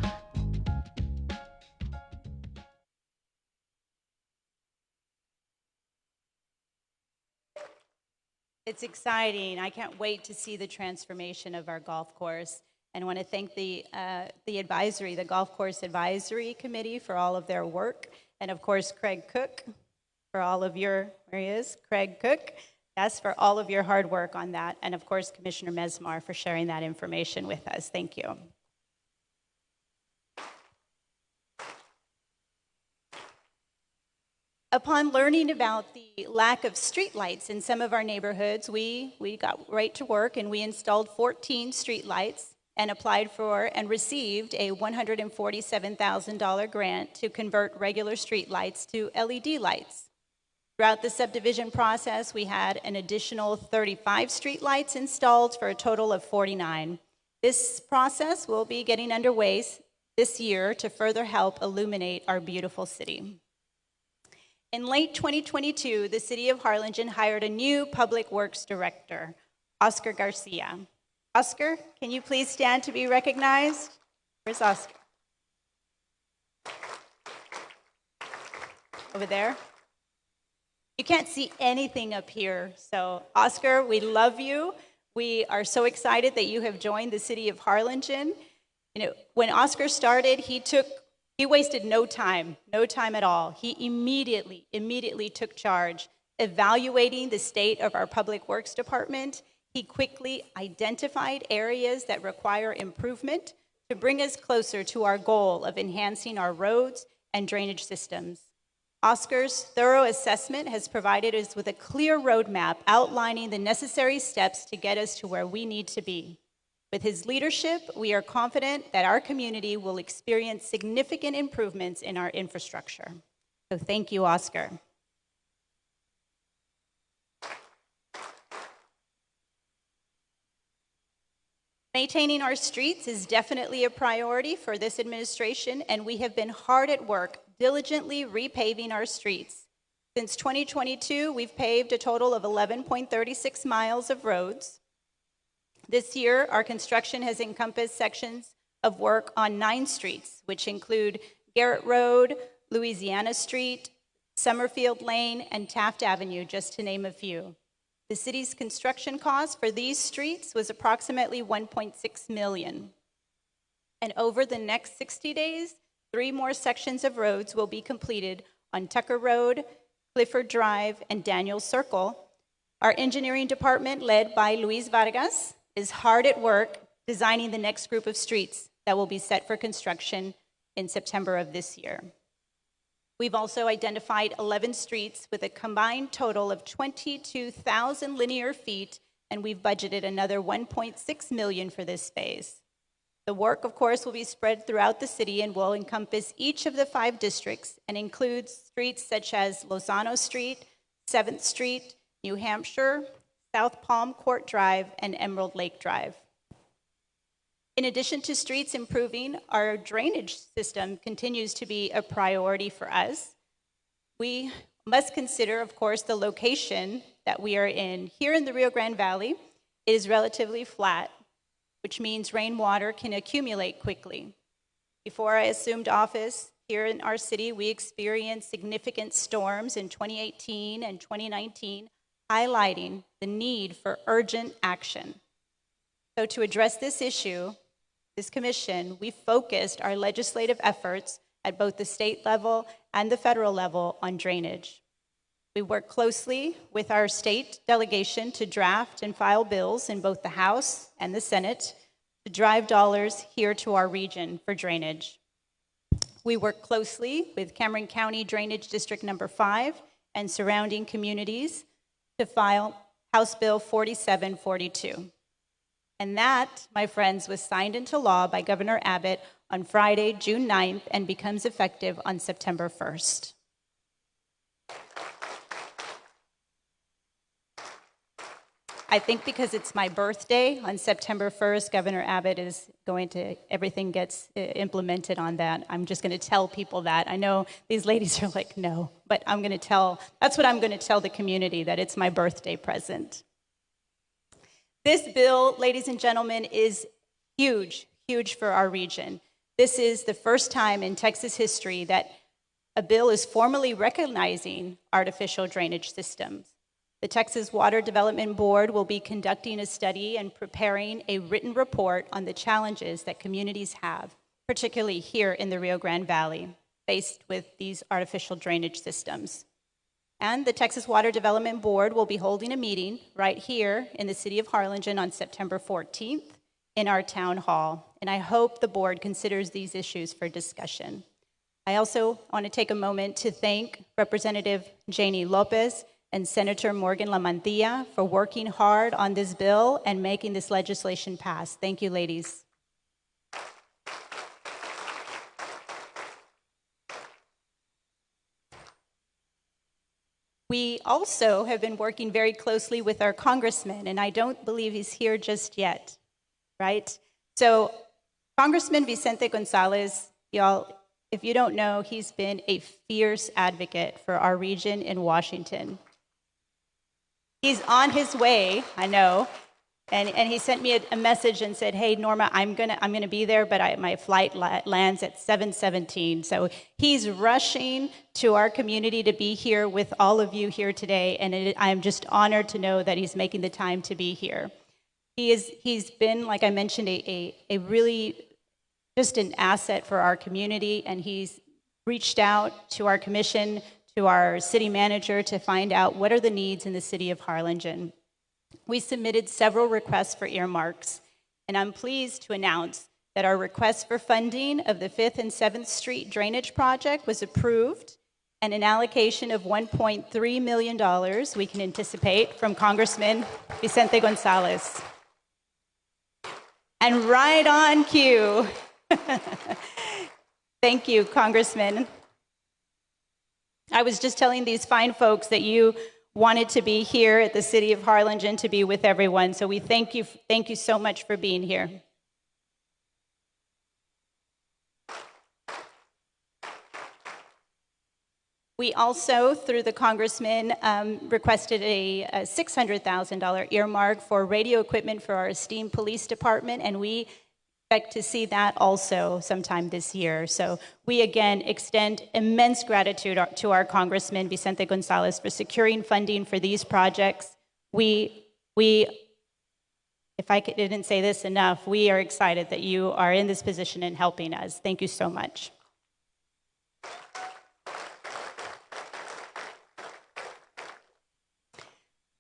It's exciting. I can't wait to see the transformation of our golf course. And I want to thank the advisory, the Golf Course Advisory Committee for all of their work. And of course, Craig Cook for all of your, there he is, Craig Cook. Yes, for all of your hard work on that. And of course, Commissioner Mesmar for sharing that information with us. Thank you. Upon learning about the lack of streetlights in some of our neighborhoods, we got right to work and we installed 14 streetlights and applied for and received a $147,000 grant to convert regular streetlights to LED lights. Throughout the subdivision process, we had an additional 35 streetlights installed for a total of 49. This process will be getting underway this year to further help illuminate our beautiful city. In late 2022, the City of Harlingen hired a new Public Works Director, Oscar Garcia. Oscar, can you please stand to be recognized? Where's Oscar? Over there. You can't see anything up here, so Oscar, we love you. We are so excited that you have joined the City of Harlingen. You know, when Oscar started, he wasted no time at all. He immediately took charge, evaluating the state of our Public Works Department. He quickly identified areas that require improvement to bring us closer to our goal of enhancing our roads and drainage systems. Oscar's thorough assessment has provided us with a clear roadmap outlining the necessary steps to get us to where we need to be. With his leadership, we are confident that our community will experience significant improvements in our infrastructure. So thank you, Oscar. Maintaining our streets is definitely a priority for this administration, and we have been hard at work diligently repaving our streets. Since 2022, we've paved a total of 11.36 miles of roads. This year, our construction has encompassed sections of work on 9 streets, which include Garrett Road, Louisiana Street, Summerfield Lane, and Taft Avenue, just to name a few. The city's construction cost for these streets was approximately $1.6 million. And over the next 60 days, 3 more sections of roads will be completed on Tucker Road, Clifford Drive, and Daniels Circle. Our engineering department, led by Luis Vargas, is hard at work designing the next group of streets that will be set for construction in September of this year. We've also identified 11 streets with a combined total of 22,000 linear feet, and we've budgeted another $1.6 million for this phase. The work, of course, will be spread throughout the city and will encompass each of the 5 districts and includes streets such as Lozano Street, 7th Street, New Hampshire, South Palm Court Drive, and Emerald Lake Drive. In addition to streets improving, our drainage system continues to be a priority for us. We must consider, of course, the location that we are in. Here in the Rio Grande Valley, it is relatively flat, which means rainwater can accumulate quickly. Before I assumed office here in our city, we experienced significant storms in 2018 and 2019, highlighting the need for urgent action. So to address this issue, this commission, we focused our legislative efforts at both the state level and the federal level on drainage. We work closely with our state delegation to draft and file bills in both the House and the Senate to drive dollars here to our region for drainage. We work closely with Cameron County Drainage District Number 5 and surrounding communities to file House Bill 4742. And that, my friends, was signed into law by Governor Abbott on Friday, June 9th, and becomes effective on September 1st. I think because it's my birthday on September 1st, Governor Abbott is going to, everything gets implemented on that. I'm just going to tell people that. I know these ladies are like, no, but I'm going to tell, that's what I'm going to tell the community, that it's my birthday present. This bill, ladies and gentlemen, is huge, huge for our region. This is the first time in Texas history that a bill is formally recognizing artificial drainage systems. The Texas Water Development Board will be conducting a study and preparing a written report on the challenges that communities have, particularly here in the Rio Grande Valley, faced with these artificial drainage systems. And the Texas Water Development Board will be holding a meeting right here in the city of Harlingen on September 14th in our town hall. And I hope the board considers these issues for discussion. I also want to take a moment to thank Representative Janie Lopez and Senator Morgan Lamantilla for working hard on this bill and making this legislation pass. Thank you, ladies. We also have been working very closely with our congressman, and I don't believe he's here just yet, right? So Congressman Vicente Gonzalez, y'all, if you don't know, he's been a fierce advocate for our region in Washington. He's on his way, I know, and he sent me a message and said, "Hey, Norma, I'm gonna be there, but my flight lands at 7:17." So he's rushing to our community to be here with all of you here today, and I'm just honored to know that he's making the time to be here. He's been, like I mentioned, a really just an asset for our community, and he's reached out to our commission, to our city manager, to find out what are the needs in the city of Harlingen. We submitted several requests for earmarks, and I'm pleased to announce that our request for funding of the 5th and 7th Street drainage project was approved, and an allocation of $1.3 million we can anticipate from Congressman Vicente Gonzalez. And right on cue. Thank you, Congressman. I was just telling these fine folks that you wanted to be here at the city of Harlingen to be with everyone. So we thank you so much for being here. We also, through the congressman, requested a $600,000 earmark for radio equipment for our esteemed police department, and we expect to see that also sometime this year. So we again extend immense gratitude to our Congressman Vicente Gonzalez for securing funding for these projects. We if I didn't say this enough, we are excited that you are in this position and helping us. Thank you so much.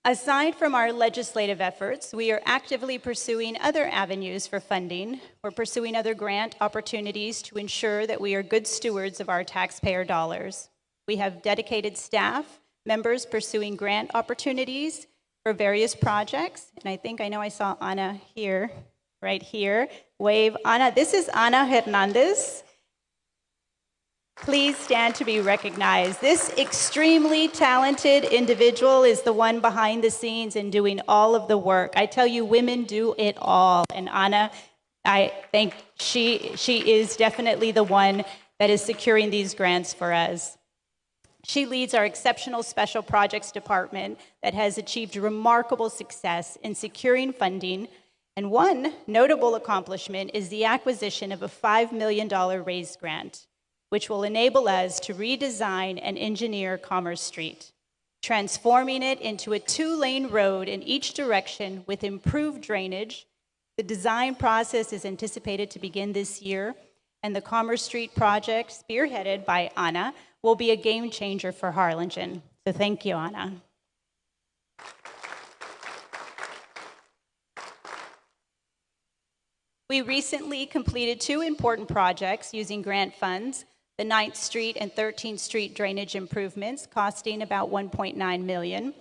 Aside from our legislative efforts, we are actively pursuing other avenues for funding. We're pursuing other grant opportunities to ensure that we are good stewards of our taxpayer dollars. We have dedicated staff members pursuing grant opportunities for various projects. And I know I saw Ana here, right here. Wave, Ana. This is Ana Hernandez. Please stand to be recognized. This extremely talented individual is the one behind the scenes and doing all of the work. I tell you, women do it all. And Ana, I think she is definitely the one that is securing these grants for us. She leads our exceptional special projects department that has achieved remarkable success in securing funding. And one notable accomplishment is the acquisition of a $5 million raised grant, which will enable us to redesign and engineer Commerce Street, transforming it into a 2-lane road in each direction with improved drainage. The design process is anticipated to begin this year, and the Commerce Street project, spearheaded by Ana, will be a game changer for Harlingen. So thank you, Ana. We recently completed 2 important projects using grant funds: the 9th Street and 13th Street drainage improvements, costing about $1.9 million,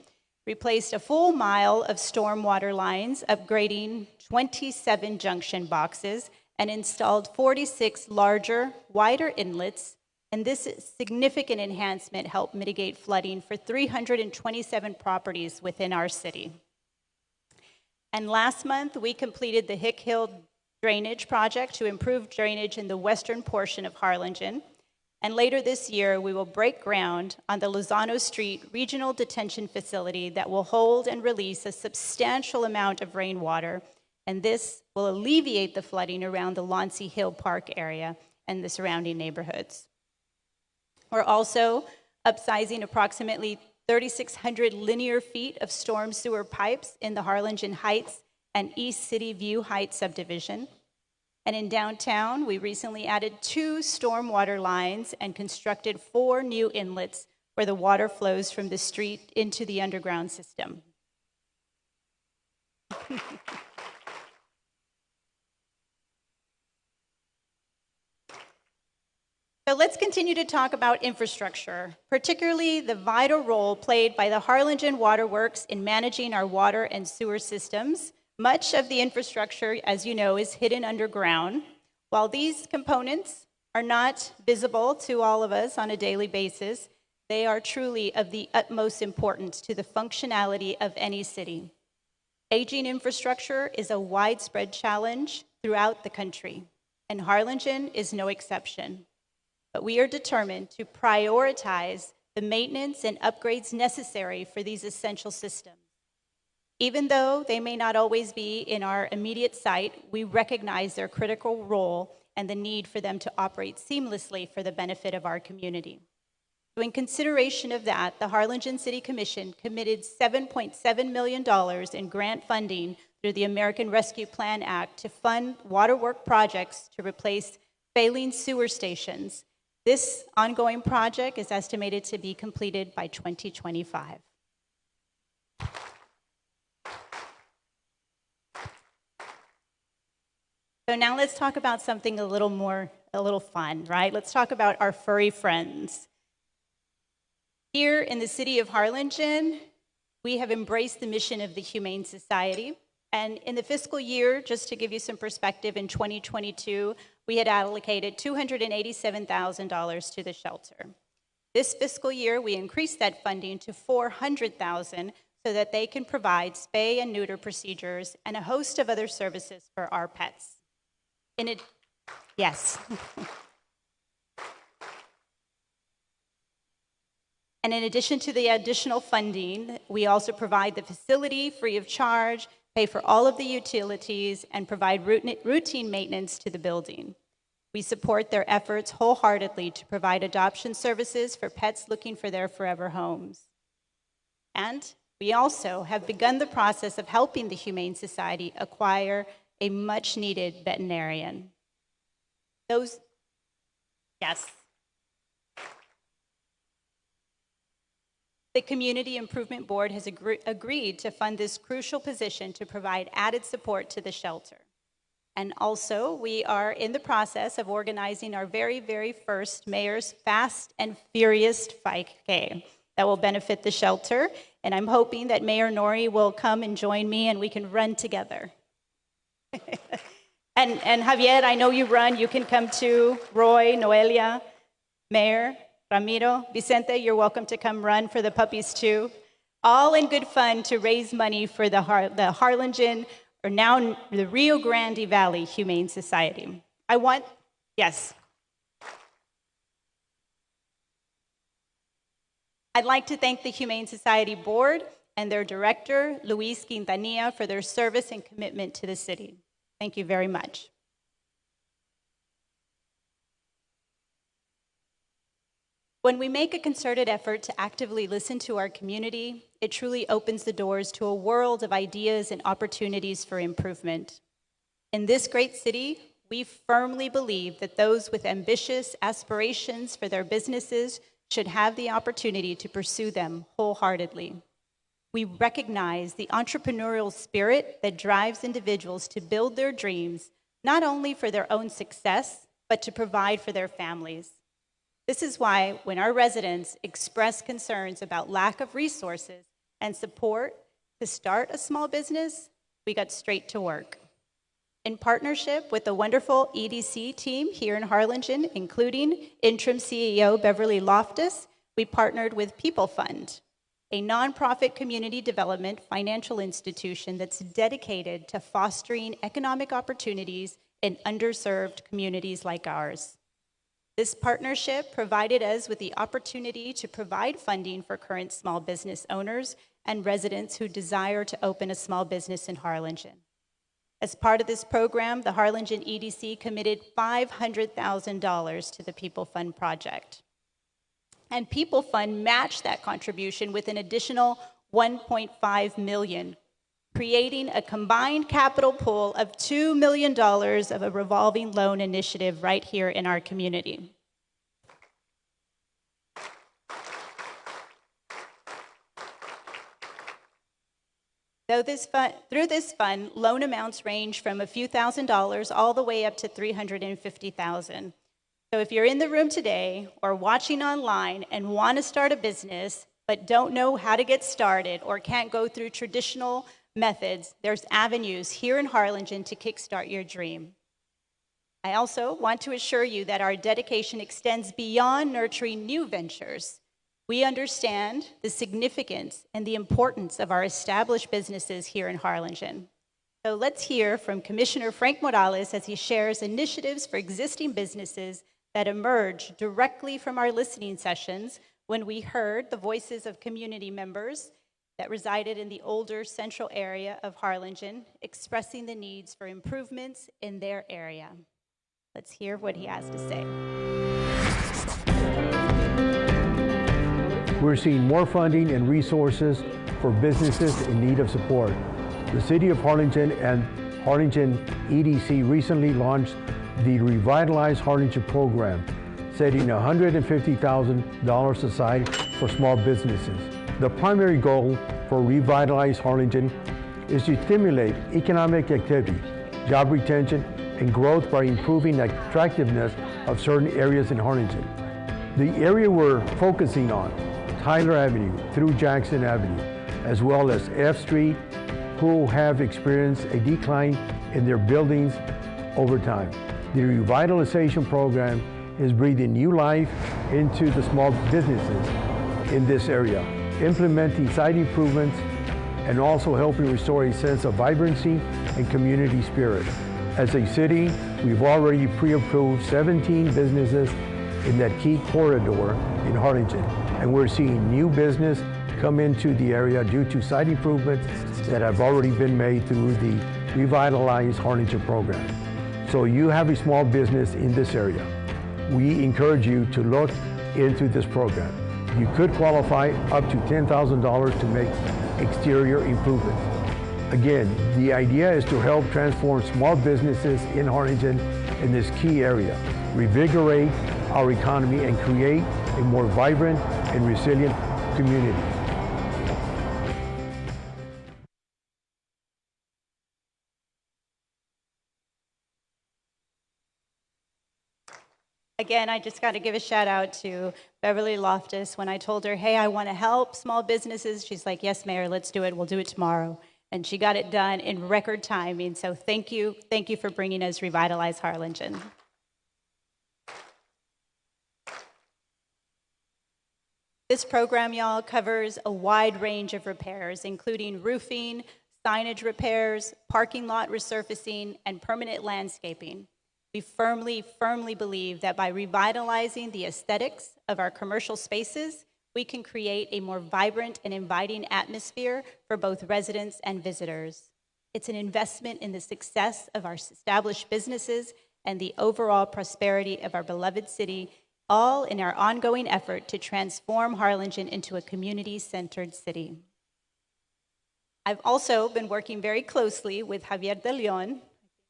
replaced a full mile of stormwater lines, upgrading 27 junction boxes, and installed 46 larger, wider inlets. And this significant enhancement helped mitigate flooding for 327 properties within our city. And last month, we completed the Hick Hill drainage project to improve drainage in the western portion of Harlingen. And later this year, we will break ground on the Lozano Street Regional Detention Facility that will hold and release a substantial amount of rainwater. And this will alleviate the flooding around the Launcey Hill Park area and the surrounding neighborhoods. We're also upsizing approximately 3,600 linear feet of storm sewer pipes in the Harlingen Heights and East City View Heights subdivision. And in downtown, we recently added 2 stormwater lines and constructed 4 new inlets where the water flows from the street into the underground system. So let's continue to talk about infrastructure, particularly the vital role played by the Harlingen Waterworks in managing our water and sewer systems. Much of the infrastructure, as you know, is hidden underground. While these components are not visible to all of us on a daily basis, they are truly of the utmost importance to the functionality of any city. Aging infrastructure is a widespread challenge throughout the country, and Harlingen is no exception. But we are determined to prioritize the maintenance and upgrades necessary for these essential systems. Even though they may not always be in our immediate sight, we recognize their critical role and the need for them to operate seamlessly for the benefit of our community. So in consideration of that, the Harlingen City Commission committed $7.7 million in grant funding through the American Rescue Plan Act to fund waterwork projects to replace failing sewer stations. This ongoing project is estimated to be completed by 2025. So now let's talk about something a little fun, right? Let's talk about our furry friends. Here in the city of Harlingen, we have embraced the mission of the Humane Society. And in the fiscal year, just to give you some perspective, in 2022, we had allocated $287,000 to the shelter. This fiscal year, we increased that funding to $400,000 so that they can provide spay and neuter procedures and a host of other services for our pets. Yes. And in addition to the additional funding, we also provide the facility free of charge, pay for all of the utilities, and provide routine maintenance to the building. We support their efforts wholeheartedly to provide adoption services for pets looking for their forever homes. And we also have begun the process of helping the Humane Society acquire a much-needed veterinarian. Yes. The Community Improvement Board has agreed to fund this crucial position to provide added support to the shelter. And also, we are in the process of organizing our very, very first Mayor's Fast and Furious 5K that will benefit the shelter. And I'm hoping that Mayor Nori will come and join me and we can run together. and Javier, I know you run. You can come too. Roy, Noelia, Mayor, Ramiro, Vicente, you're welcome to come run for the puppies too. All in good fun to raise money for the Harlingen, or now the Rio Grande Valley Humane Society. Yes. I'd like to thank the Humane Society Board and their director, Luis Quintanilla, for their service and commitment to the city. Thank you very much. When we make a concerted effort to actively listen to our community, it truly opens the doors to a world of ideas and opportunities for improvement. In this great city, we firmly believe that those with ambitious aspirations for their businesses should have the opportunity to pursue them wholeheartedly. We recognize the entrepreneurial spirit that drives individuals to build their dreams, not only for their own success, but to provide for their families. This is why when our residents express concerns about lack of resources and support to start a small business, we got straight to work. In partnership with the wonderful EDC team here in Harlingen, including interim CEO Beverly Loftus, we partnered with People Fund, a nonprofit community development financial institution that's dedicated to fostering economic opportunities in underserved communities like ours. This partnership provided us with the opportunity to provide funding for current small business owners and residents who desire to open a small business in Harlingen. As part of this program, the Harlingen EDC committed $500,000 to the People Fund project. And People Fund matched that contribution with an additional $1.5 million, creating a combined capital pool of $2 million of a revolving loan initiative right here in our community. Through this fund, loan amounts range from a few $1,000s all the way up to $350,000. So if you're in the room today or watching online and want to start a business but don't know how to get started or can't go through traditional methods, there's avenues here in Harlingen to kickstart your dream. I also want to assure you that our dedication extends beyond nurturing new ventures. We understand the significance and the importance of our established businesses here in Harlingen. So let's hear from Commissioner Frank Morales as he shares initiatives for existing businesses that emerge directly from our listening sessions when we heard the voices of community members that resided in the older central area of Harlingen expressing the needs for improvements in their area. Let's hear what he has to say. We're seeing more funding and resources for businesses in need of support. The City of Harlingen and Harlingen EDC recently launched the Revitalize Harlingen program, setting $150,000 aside for small businesses. The primary goal for Revitalize Harlingen is to stimulate economic activity, job retention, and growth by improving the attractiveness of certain areas in Harlingen. The area we're focusing on, Tyler Avenue through Jackson Avenue, as well as F Street, who have experienced a decline in their buildings over time. The revitalization program is breathing new life into the small businesses in this area, implementing site improvements and also helping restore a sense of vibrancy and community spirit. As a city, we've already pre-approved 17 businesses in that key corridor in Harlingen, and we're seeing new business come into the area due to site improvements that have already been made through the Revitalize Harlingen program. So you have a small business in this area. We encourage you to look into this program. You could qualify up to $10,000 to make exterior improvements. Again, the idea is to help transform small businesses in Harlingen in this key area, revigorate our economy, and create a more vibrant and resilient community. Again, I just got to give a shout out to Beverly Loftus. When I told her, hey, I want to help small businesses, she's like, yes, Mayor, let's do it. We'll do it tomorrow. And she got it done in record timing. So thank you for bringing us Revitalize Harlingen. This program, y'all, covers a wide range of repairs, including roofing, signage repairs, parking lot resurfacing, and permanent landscaping. We firmly believe that by revitalizing the aesthetics of our commercial spaces, we can create a more vibrant and inviting atmosphere for both residents and visitors. It's an investment in the success of our established businesses and the overall prosperity of our beloved city, all in our ongoing effort to transform Harlingen into a community-centered city. I've also been working very closely with Javier De Leon.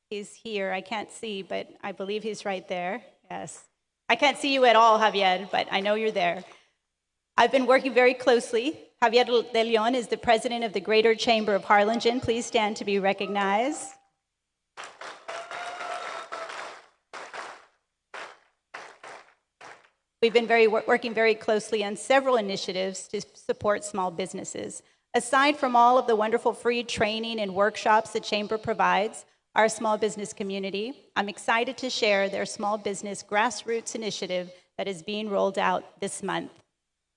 He's here. I can't see, but I believe he's right there. Yes. I can't see you at all, Javier, but I know you're there. I've been working very closely. Javier De Leon is the president of the Greater Chamber of Harlingen. Please stand to be recognized. We've been working very closely on several initiatives to support small businesses. Aside from all of the wonderful free training and workshops the Chamber provides, our small business community, I'm excited to share their small business grassroots initiative that is being rolled out this month.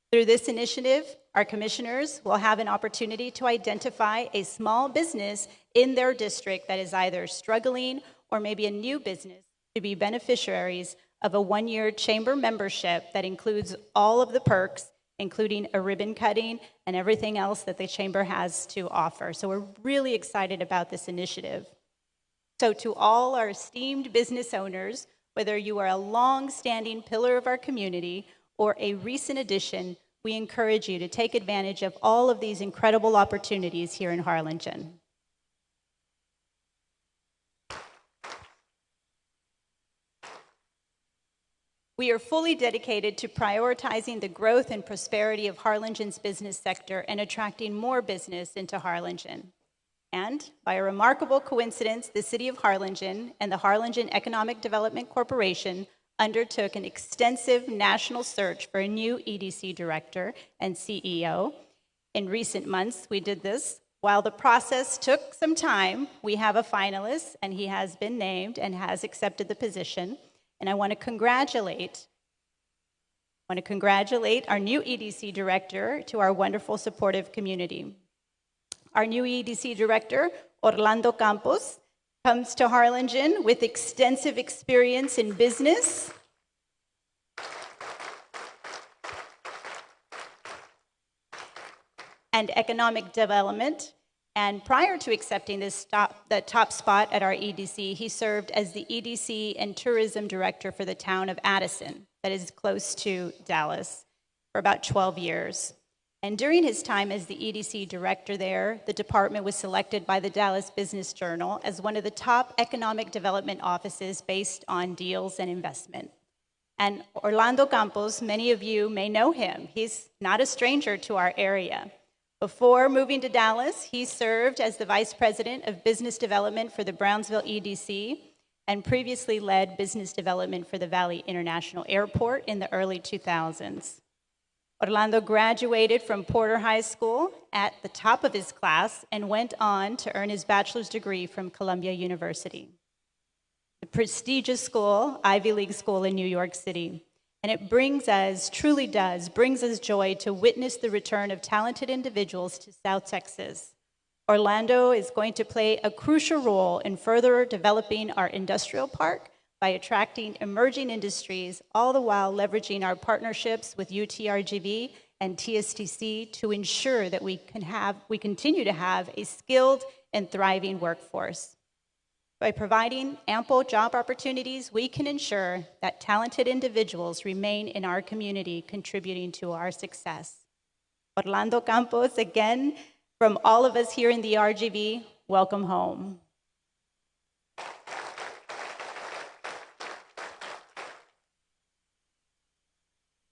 Through this initiative, our commissioners will have an opportunity to identify a small business in their district that is either struggling or maybe a new business to be beneficiaries of a one-year chamber membership that includes all of the perks, including a ribbon cutting and everything else that the chamber has to offer. So we're really excited about this initiative. So to all our esteemed business owners, whether you are a long-standing pillar of our community or a recent addition, we encourage you to take advantage of all of these incredible opportunities here in Harlingen. We are fully dedicated to prioritizing the growth and prosperity of Harlingen's business sector and attracting more business into Harlingen. And by a remarkable coincidence, the City of Harlingen and the Harlingen Economic Development Corporation undertook an extensive national search for a new EDC director and CEO. In recent months, we did this. While the process took some time, we have a finalist, and he has been named and has accepted the position. And I want to congratulate our new EDC director to our wonderful supportive community. Our new EDC director, Orlando Campos, comes to Harlingen with extensive experience in business, and economic development. And prior to accepting the top spot at our EDC, he served as the EDC and tourism director for the town of Addison, that is close to Dallas, for about 12 years. And during his time as the EDC director there, the department was selected by the Dallas Business Journal as one of the top economic development offices based on deals and investment. And Orlando Campos, many of you may know him. He's not a stranger to our area. Before moving to Dallas, he served as the Vice President of Business Development for the Brownsville EDC and previously led business development for the Valley International Airport in the early 2000s. Orlando graduated from Porter High School at the top of his class and went on to earn his bachelor's degree from Columbia University, the prestigious school, Ivy League school in New York City. And it brings us joy to witness the return of talented individuals to South Texas. Orlando is going to play a crucial role in further developing our industrial park by attracting emerging industries, all the while leveraging our partnerships with UTRGV and TSTC to ensure that we continue to have a skilled and thriving workforce. By providing ample job opportunities, we can ensure that talented individuals remain in our community, contributing to our success. Orlando Campos, again, from all of us here in the RGV, welcome home.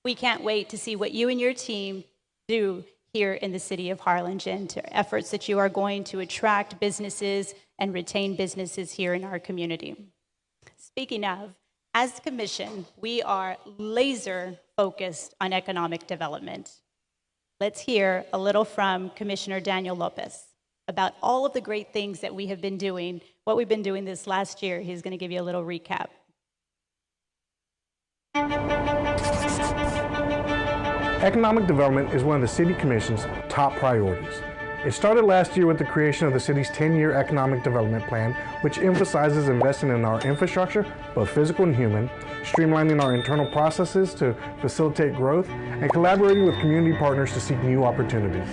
We can't wait to see what you and your team do here in the city of Harlingen, to efforts that you are going to attract businesses and retain businesses here in our community. Speaking of, as a commission, we are laser focused on economic development. Let's hear a little from Commissioner Daniel Lopez about all of the great things that we have been doing, what we've been doing this last year. He's going to give you a little recap. Economic development is one of the City Commission's top priorities. It started last year with the creation of the city's 10-year economic development plan, which emphasizes investing in our infrastructure, both physical and human, streamlining our internal processes to facilitate growth, and collaborating with community partners to seek new opportunities.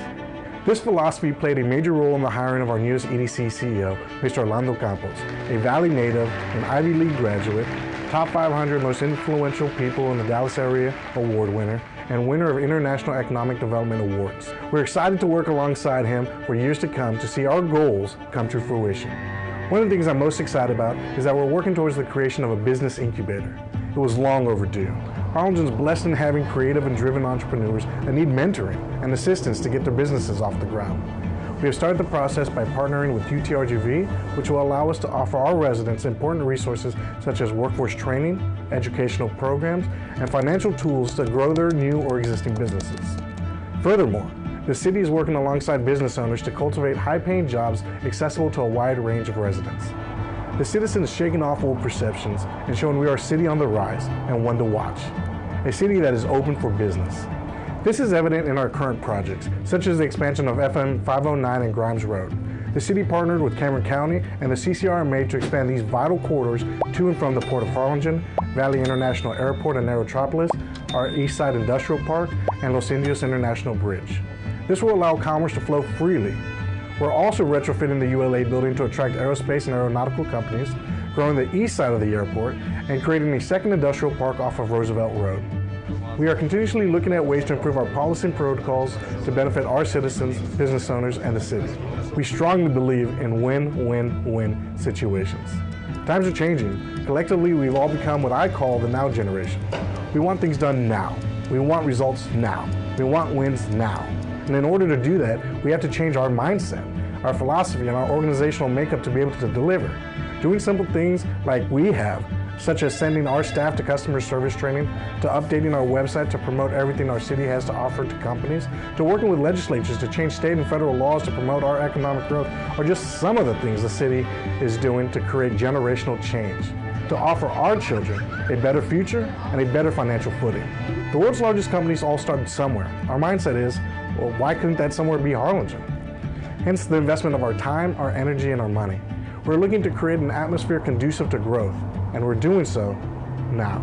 This philosophy played a major role in the hiring of our newest EDC CEO, Mr. Orlando Campos, a Valley native, an Ivy League graduate, top 500 most influential people in the Dallas area award winner, and winner of International Economic Development Awards. We're excited to work alongside him for years to come to see our goals come to fruition. One of the things I'm most excited about is that we're working towards the creation of a business incubator. It was long overdue. Harlingen's blessed in having creative and driven entrepreneurs that need mentoring and assistance to get their businesses off the ground. We have started the process by partnering with UTRGV, which will allow us to offer our residents important resources such as workforce training, educational programs, and financial tools to grow their new or existing businesses. Furthermore, the city is working alongside business owners to cultivate high-paying jobs accessible to a wide range of residents. The citizens shaking off old perceptions and showing we are a city on the rise and one to watch, a city that is open for business. This is evident in our current projects, such as the expansion of FM 509 and Grimes Road. The city partnered with Cameron County and the CCRMA to expand these vital corridors to and from the Port of Harlingen, Valley International Airport and Aerotropolis, our East Side Industrial Park, and Los Indios International Bridge. This will allow commerce to flow freely. We're also retrofitting the ULA building to attract aerospace and aeronautical companies, growing the east side of the airport, and creating a second industrial park off of Roosevelt Road. We are continuously looking at ways to improve our policy and protocols to benefit our citizens, business owners, and the city. We strongly believe in win-win-win situations. Times are changing. Collectively, we've all become what I call the now generation. We want things done now. We want results now. We want wins now. And in order to do that, we have to change our mindset, our philosophy, and our organizational makeup to be able to deliver. Doing simple things like we have such as sending our staff to customer service training, to updating our website to promote everything our city has to offer to companies, to working with legislatures to change state and federal laws to promote our economic growth, are just some of the things the city is doing to create generational change, to offer our children a better future and a better financial footing. The world's largest companies all started somewhere. Our mindset is, well, why couldn't that somewhere be Harlingen? Hence the investment of our time, our energy, and our money. We're looking to create an atmosphere conducive to growth, and we're doing so now.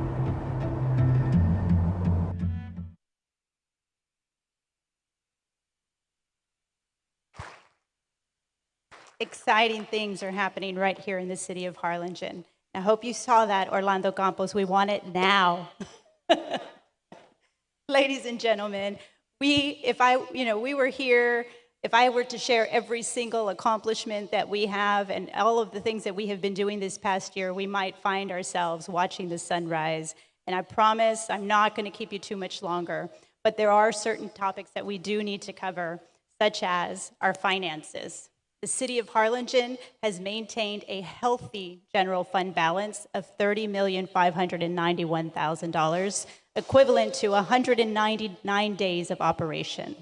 Exciting things are happening right here in the city of Harlingen. I hope you saw that, Orlando Campos. We want it now. Ladies and gentlemen, if I were to share every single accomplishment that we have and all of the things that we have been doing this past year, we might find ourselves watching the sunrise. And I promise I'm not going to keep you too much longer, but there are certain topics that we do need to cover, such as our finances. The city of Harlingen has maintained a healthy general fund balance of $30,591,000, equivalent to 199 days of operation.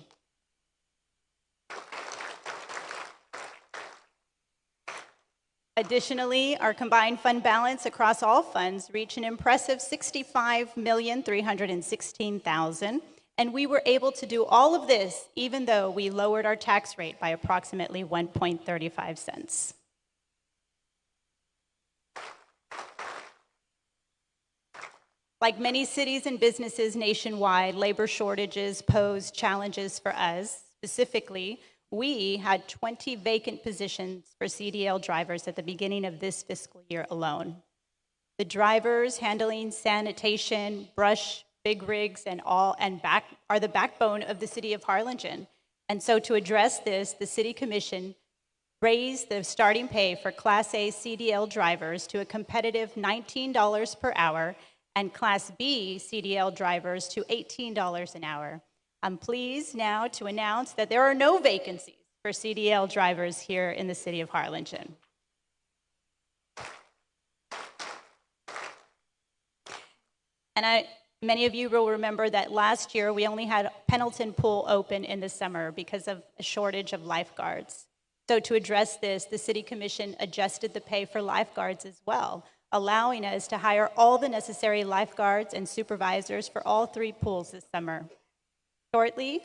Additionally, our combined fund balance across all funds reached an impressive $65,316,000, and we were able to do all of this even though we lowered our tax rate by approximately 1.35 cents. Like many cities and businesses nationwide, labor shortages pose challenges for us. Specifically, we had 20 vacant positions for CDL drivers at the beginning of this fiscal year alone. The drivers handling sanitation, brush, big rigs, are the backbone of the city of Harlingen. And so to address this, the City Commission raised the starting pay for Class A CDL drivers to a competitive $19 per hour and Class B CDL drivers to $18 an hour. I'm pleased now to announce that there are no vacancies for CDL drivers here in the city of Harlingen. And many of you will remember that last year we only had Pendleton Pool open in the summer because of a shortage of lifeguards. So to address this, the City Commission adjusted the pay for lifeguards as well, allowing us to hire all the necessary lifeguards and supervisors for all 3 pools this summer. Shortly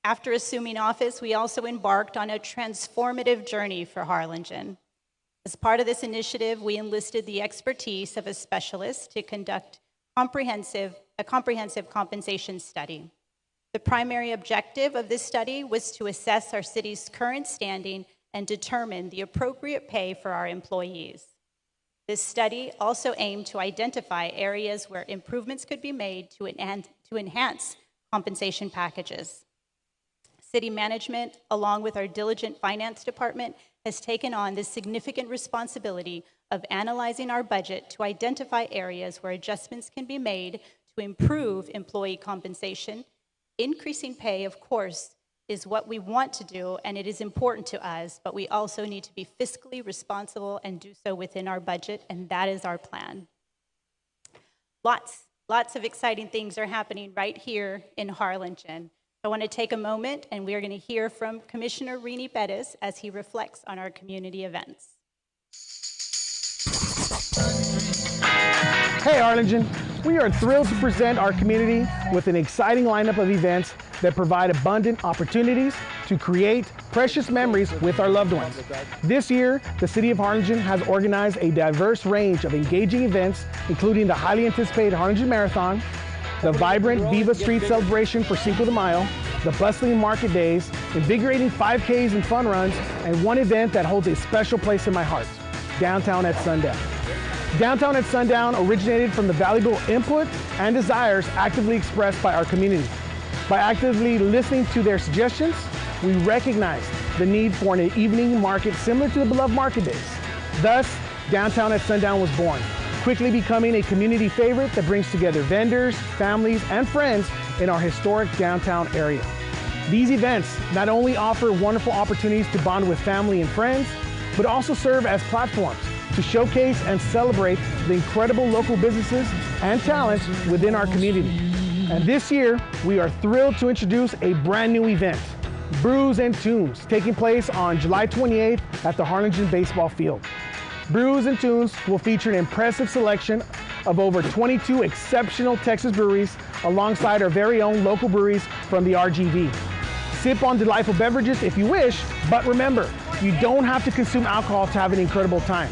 after assuming office, we also embarked on a transformative journey for Harlingen. As part of this initiative, we enlisted the expertise of a specialist to conduct a comprehensive compensation study. The primary objective of this study was to assess our city's current standing and determine the appropriate pay for our employees. This study also aimed to identify areas where improvements could be made to enhance compensation packages. City management, along with our diligent finance department, has taken on this significant responsibility of analyzing our budget to identify areas where adjustments can be made to improve employee compensation. Increasing pay, of course, is what we want to do, and it is important to us, but we also need to be fiscally responsible and do so within our budget, and that is our plan. Lots of exciting things are happening right here in Harlingen. I want to take a moment, and we are going to hear from Commissioner Rini Bettis as he reflects on our community events. Hey Harlingen, we are thrilled to present our community with an exciting lineup of events that provide abundant opportunities to create precious memories with our loved ones. This year, the City of Harlingen has organized a diverse range of engaging events, including the highly anticipated Harlingen Marathon, the vibrant Viva Street celebration for Cinco de Mayo, the bustling market days, invigorating 5Ks and fun runs, and one event that holds a special place in my heart, Downtown at Sundown. Downtown at Sundown originated from the valuable input and desires actively expressed by our community. By actively listening to their suggestions, we recognized the need for an evening market similar to the beloved market days. Thus, Downtown at Sundown was born, quickly becoming a community favorite that brings together vendors, families, and friends in our historic downtown area. These events not only offer wonderful opportunities to bond with family and friends, but also serve as platforms to showcase and celebrate the incredible local businesses and talents within our community. And this year, we are thrilled to introduce a brand new event, Brews and Tunes, taking place on July 28th at the Harlingen baseball field. Brews and Tunes will feature an impressive selection of over 22 exceptional Texas breweries alongside our very own local breweries from the RGV. Sip on delightful beverages if you wish, but remember, you don't have to consume alcohol to have an incredible time.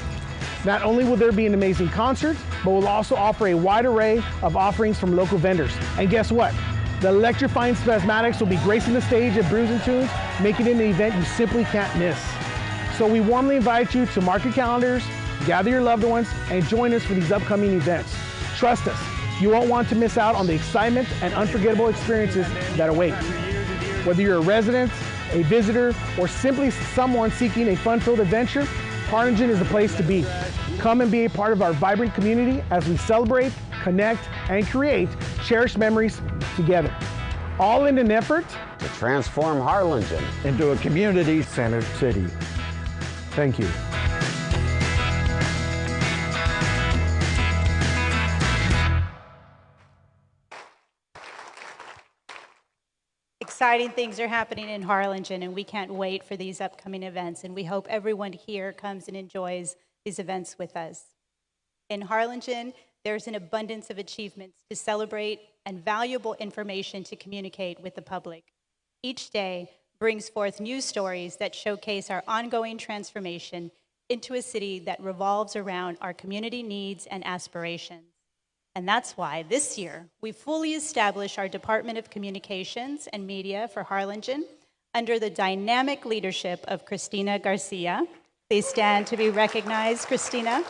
Not only will there be an amazing concert, but we'll also offer a wide array of offerings from local vendors. And guess what? The electrifying Spasmatics will be gracing the stage at Brews and Tunes, making it an event you simply can't miss. So we warmly invite you to mark your calendars, gather your loved ones, and join us for these upcoming events. Trust us, you won't want to miss out on the excitement and unforgettable experiences that await. Whether you're a resident, a visitor, or simply someone seeking a fun-filled adventure, Harlingen is the place to be. Come and be a part of our vibrant community as we celebrate, connect, and create cherished memories together. All in an effort to transform Harlingen into a community-centered city. Thank you. Exciting things are happening in Harlingen, and we can't wait for these upcoming events, and we hope everyone here comes and enjoys these events with us. In Harlingen, there's an abundance of achievements to celebrate and valuable information to communicate with the public. Each day brings forth news stories that showcase our ongoing transformation into a city that revolves around our community needs and aspirations. And that's why this year we fully established our Department of Communications and Media for Harlingen under the dynamic leadership of Cristina Garcia. Please stand to be recognized, Cristina.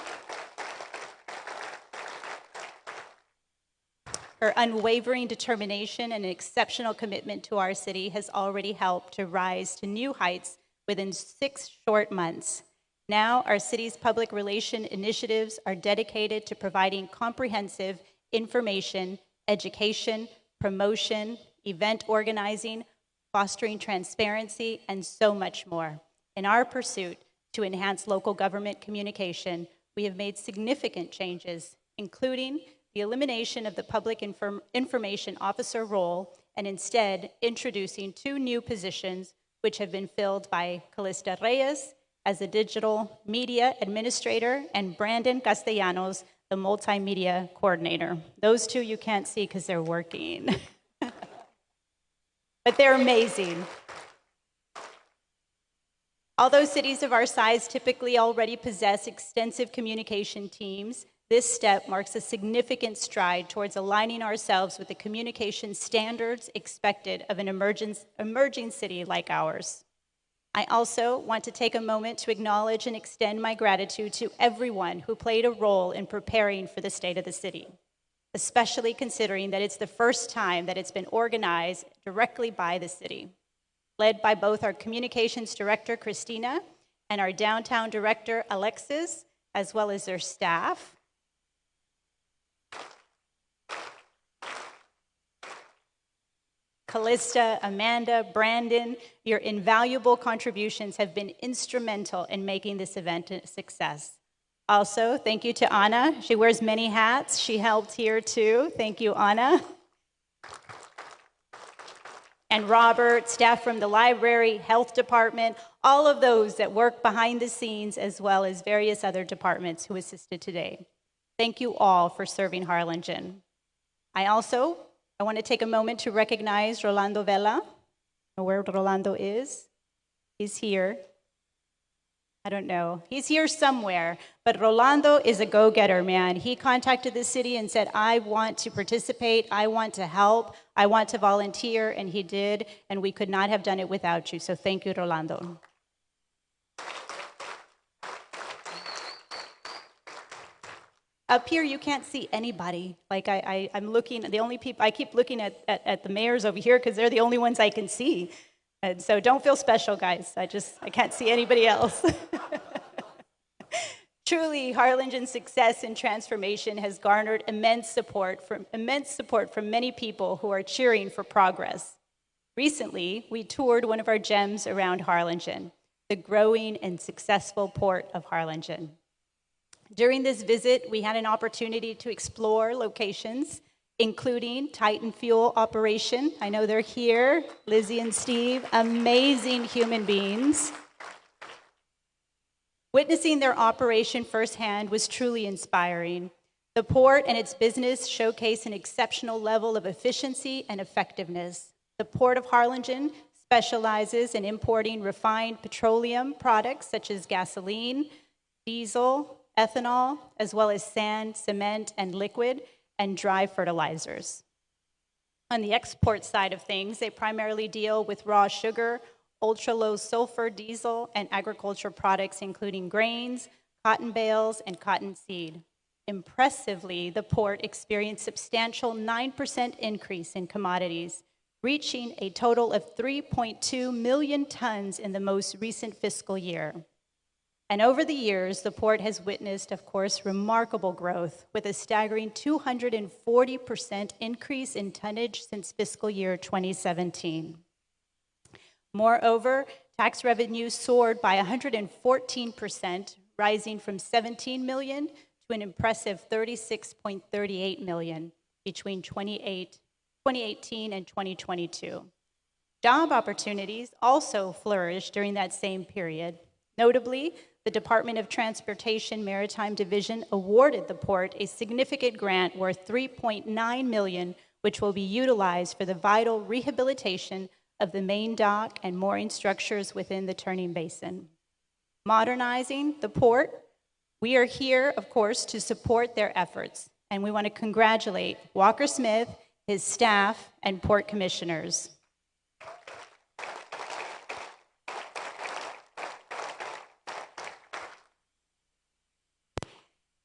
Her unwavering determination and exceptional commitment to our city has already helped to rise to new heights within 6 short months. Now, our city's public relation initiatives are dedicated to providing comprehensive information, education, promotion, event organizing, fostering transparency, and so much more. In our pursuit to enhance local government communication, we have made significant changes, including the elimination of the public information officer role and instead introducing 2 new positions which have been filled by Calista Reyes as a digital media administrator and Brandon Castellanos, the multimedia coordinator. Those 2 you can't see because they're working. But they're amazing. Although cities of our size typically already possess extensive communication teams, this step marks a significant stride towards aligning ourselves with the communication standards expected of an emerging city like ours. I also want to take a moment to acknowledge and extend my gratitude to everyone who played a role in preparing for the State of the City, especially considering that it's the first time that it's been organized directly by the city, led by both our communications director, Christina, and our downtown director, Alexis, as well as their staff. Calista, Amanda, Brandon, your invaluable contributions have been instrumental in making this event a success. Also, thank you to Anna. She wears many hats. She helped here too. Thank you, Anna. And Robert, staff from the library, health department, all of those that work behind the scenes, as well as various other departments who assisted today. Thank you all for serving Harlingen. I want to take a moment to recognize Rolando Vela. Where Rolando is? He's here. I don't know. He's here somewhere. But Rolando is a go-getter, man. He contacted the city and said, I want to participate. I want to help. I want to volunteer. And he did. And we could not have done it without you. So thank you, Rolando. Up here, you can't see anybody. Like I'm looking, the only people, I keep looking at the mayors over here because they're the only ones I can see. And so don't feel special, guys. I can't see anybody else. Truly, Harlingen's success and transformation has garnered immense support from many people who are cheering for progress. Recently, we toured one of our gems around Harlingen, the growing and successful port of Harlingen. During this visit, we had an opportunity to explore locations, including Titan Fuel Operation. I know they're here, Lizzie and Steve, amazing human beings. Witnessing their operation firsthand was truly inspiring. The port and its business showcase an exceptional level of efficiency and effectiveness. The Port of Harlingen specializes in importing refined petroleum products such as gasoline, diesel, ethanol, as well as sand, cement, and liquid and dry fertilizers. On the export side of things, they primarily deal with raw sugar, ultra-low sulfur diesel, and agriculture products including grains, cotton bales, and cottonseed. Impressively, the port experienced substantial 9% increase in commodities, reaching a total of 3.2 million tons in the most recent fiscal year. And over the years, the port has witnessed, of course, remarkable growth with a staggering 240% increase in tonnage since fiscal year 2017. Moreover, tax revenue soared by 114%, rising from 17 million to an impressive 36.38 million between 2018 and 2022. Job opportunities also flourished during that same period. Notably, the Department of Transportation Maritime Division awarded the port a significant grant worth $3.9 million, which will be utilized for the vital rehabilitation of the main dock and mooring structures within the turning basin. Modernizing the port, we are here, of course, to support their efforts, and we want to congratulate Walker Smith, his staff, and port commissioners.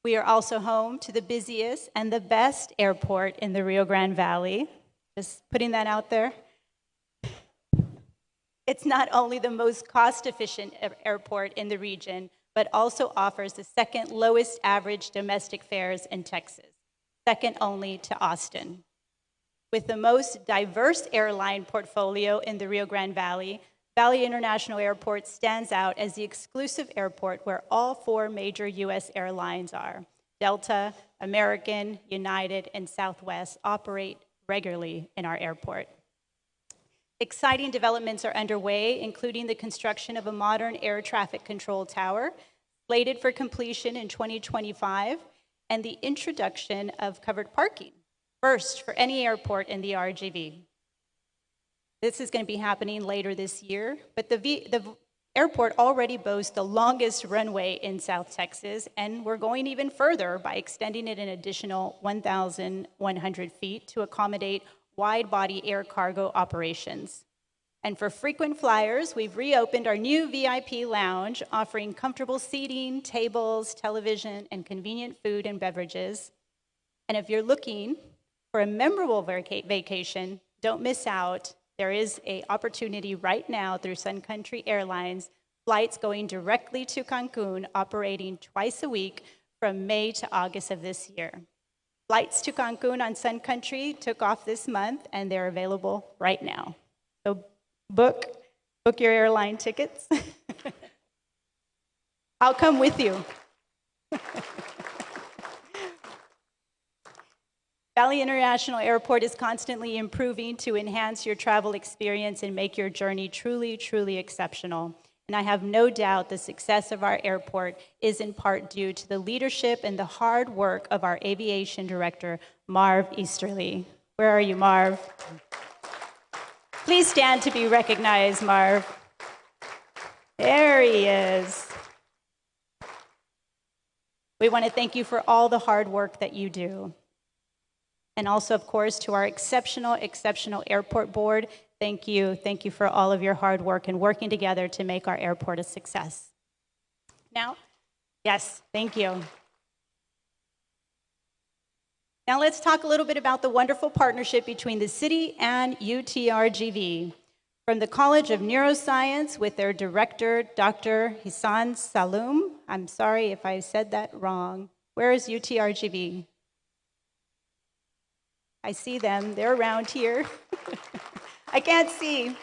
We are also home to the busiest and the best airport in the Rio Grande Valley. Just putting that out there. It's not only the most cost-efficient airport in the region, but also offers the second lowest average domestic fares in Texas, second only to Austin. With the most diverse airline portfolio in the Rio Grande Valley, Valley International Airport stands out as the exclusive airport where all four major U.S. airlines are. Delta, American, United, and Southwest operate regularly in our airport. Exciting developments are underway, including the construction of a modern air traffic control tower, slated for completion in 2025, and the introduction of covered parking, first for any airport in the RGV. This is going to be happening later this year, but the airport already boasts the longest runway in South Texas, and we're going even further by extending it an additional 1,100 feet to accommodate wide-body air cargo operations. And for frequent flyers, we've reopened our new VIP lounge, offering comfortable seating, tables, television, and convenient food and beverages. And if you're looking for a memorable vacation, don't miss out. There is an opportunity right now through Sun Country Airlines, flights going directly to Cancun, operating twice a week from May to August of this year. Flights to Cancun on Sun Country took off this month, and they're available right now. So book your airline tickets. I'll come with you. Valley International Airport is constantly improving to enhance your travel experience and make your journey truly, truly exceptional. And I have no doubt the success of our airport is in part due to the leadership and the hard work of our aviation director, Marv Easterly. Where are you, Marv? Please stand to be recognized, Marv. There he is. We want to thank you for all the hard work that you do. And also, of course, to our exceptional airport board, thank you. Thank you for all of your hard work and working together to make our airport a success. Now, yes, thank you. Now let's talk a little bit about the wonderful partnership between the city and UTRGV. From the College of Neuroscience with their director, Dr. Hissan Saloom. I'm sorry if I said that wrong. Where is UTRGV? I see them, they're around here. I can't see.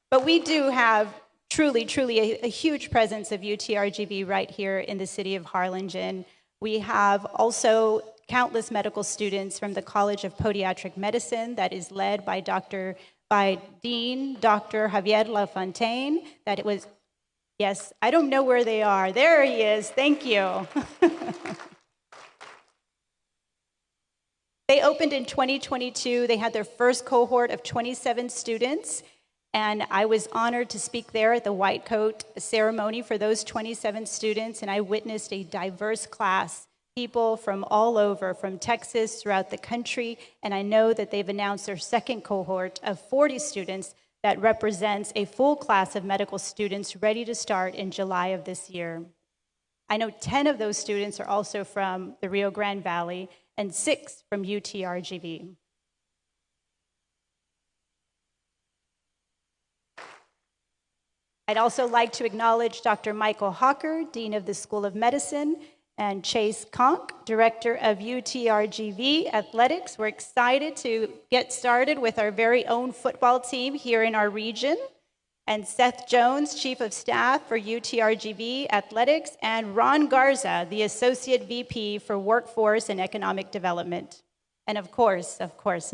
But we do have truly a huge presence of UTRGV right here in the city of Harlingen. We have also countless medical students from the College of Podiatric Medicine that is led by Dean Dr. Javier LaFontaine. That it was, yes, I don't know where they are. There he is. Thank you. They opened in 2022. They had their first cohort of 27 students, and I was honored to speak there at the white coat ceremony for those 27 students, and I witnessed a diverse class, people from all over, from Texas, throughout the country, and I know that they've announced their second cohort of 40 students that represents a full class of medical students ready to start in July of this year. I know 10 of those students are also from the Rio Grande Valley, and 6 from UTRGV. I'd also like to acknowledge Dr. Michael Hawker, Dean of the School of Medicine, and Chase Conk, Director of UTRGV Athletics. We're excited to get started with our very own football team here in our region. And Seth Jones, Chief of Staff for UTRGV Athletics, and Ron Garza, the Associate VP for Workforce and Economic Development. And of course,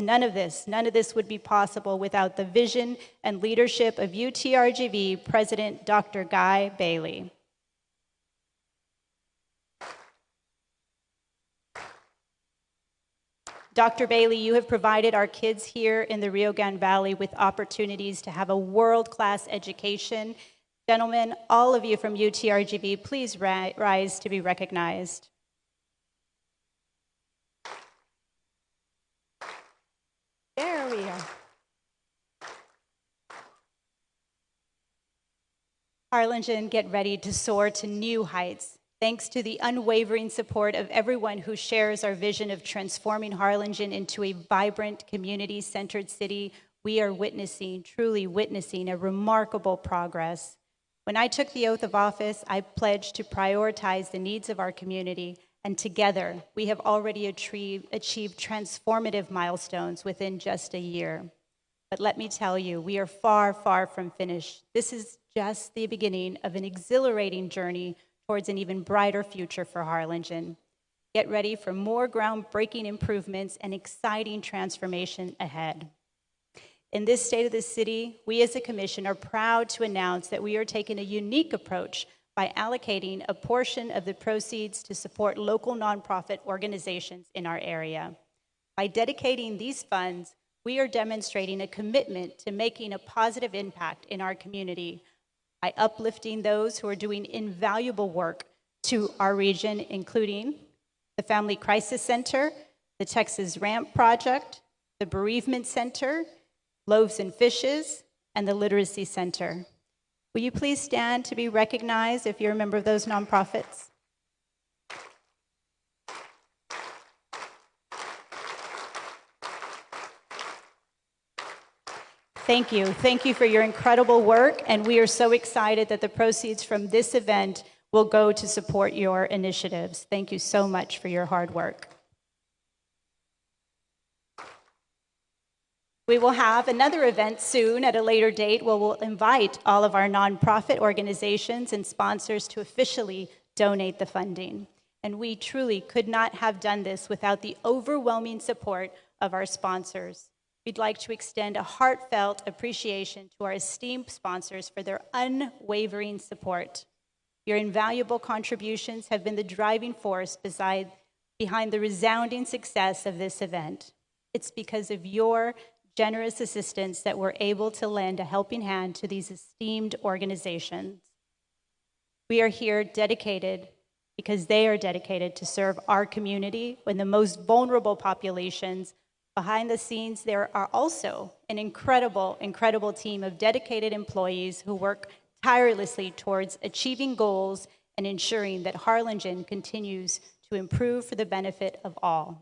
none of this would be possible without the vision and leadership of UTRGV President Dr. Guy Bailey. Dr. Bailey, you have provided our kids here in the Rio Grande Valley with opportunities to have a world-class education. Gentlemen, all of you from UTRGV, please rise to be recognized. There we are. Harlingen, get ready to soar to new heights. Thanks to the unwavering support of everyone who shares our vision of transforming Harlingen into a vibrant, community-centered city, we are truly witnessing a remarkable progress. When I took the oath of office, I pledged to prioritize the needs of our community, and together, we have already achieved transformative milestones within just a year. But let me tell you, we are far, far from finished. This is just the beginning of an exhilarating journey towards an even brighter future for Harlingen. Get ready for more groundbreaking improvements and exciting transformation ahead. In this State of the City, we as a commission are proud to announce that we are taking a unique approach by allocating a portion of the proceeds to support local nonprofit organizations in our area. By dedicating these funds, we are demonstrating a commitment to making a positive impact in our community by uplifting those who are doing invaluable work to our region, including the Family Crisis Center, the Texas Ramp Project, the Bereavement Center, Loaves and Fishes, and the Literacy Center. Will you please stand to be recognized if you're a member of those nonprofits? Thank you. Thank you for your incredible work, and we are so excited that the proceeds from this event will go to support your initiatives. Thank you so much for your hard work. We will have another event soon at a later date where we'll invite all of our nonprofit organizations and sponsors to officially donate the funding. And we truly could not have done this without the overwhelming support of our sponsors. We'd like to extend a heartfelt appreciation to our esteemed sponsors for their unwavering support. Your invaluable contributions have been the driving force behind the resounding success of this event. It's because of your generous assistance that we're able to lend a helping hand to these esteemed organizations. We are here dedicated because they are dedicated to serve our community when the most vulnerable populations. Behind the scenes, there are also an incredible, incredible team of dedicated employees who work tirelessly towards achieving goals and ensuring that Harlingen continues to improve for the benefit of all.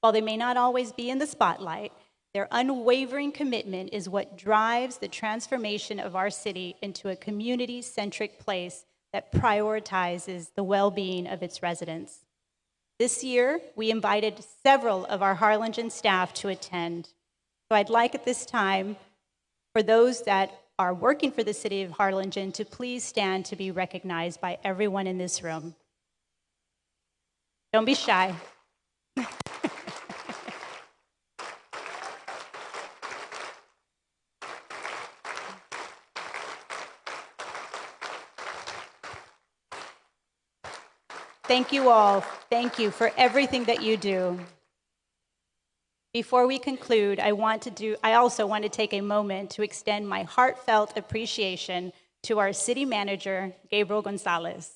While they may not always be in the spotlight, their unwavering commitment is what drives the transformation of our city into a community-centric place that prioritizes the well-being of its residents. This year, we invited several of our Harlingen staff to attend. So I'd like at this time for those that are working for the City of Harlingen to please stand to be recognized by everyone in this room. Don't be shy. Thank you all. Thank you for everything that you do. Before we conclude, I also want to take a moment to extend my heartfelt appreciation to our city manager, Gabriel Gonzalez.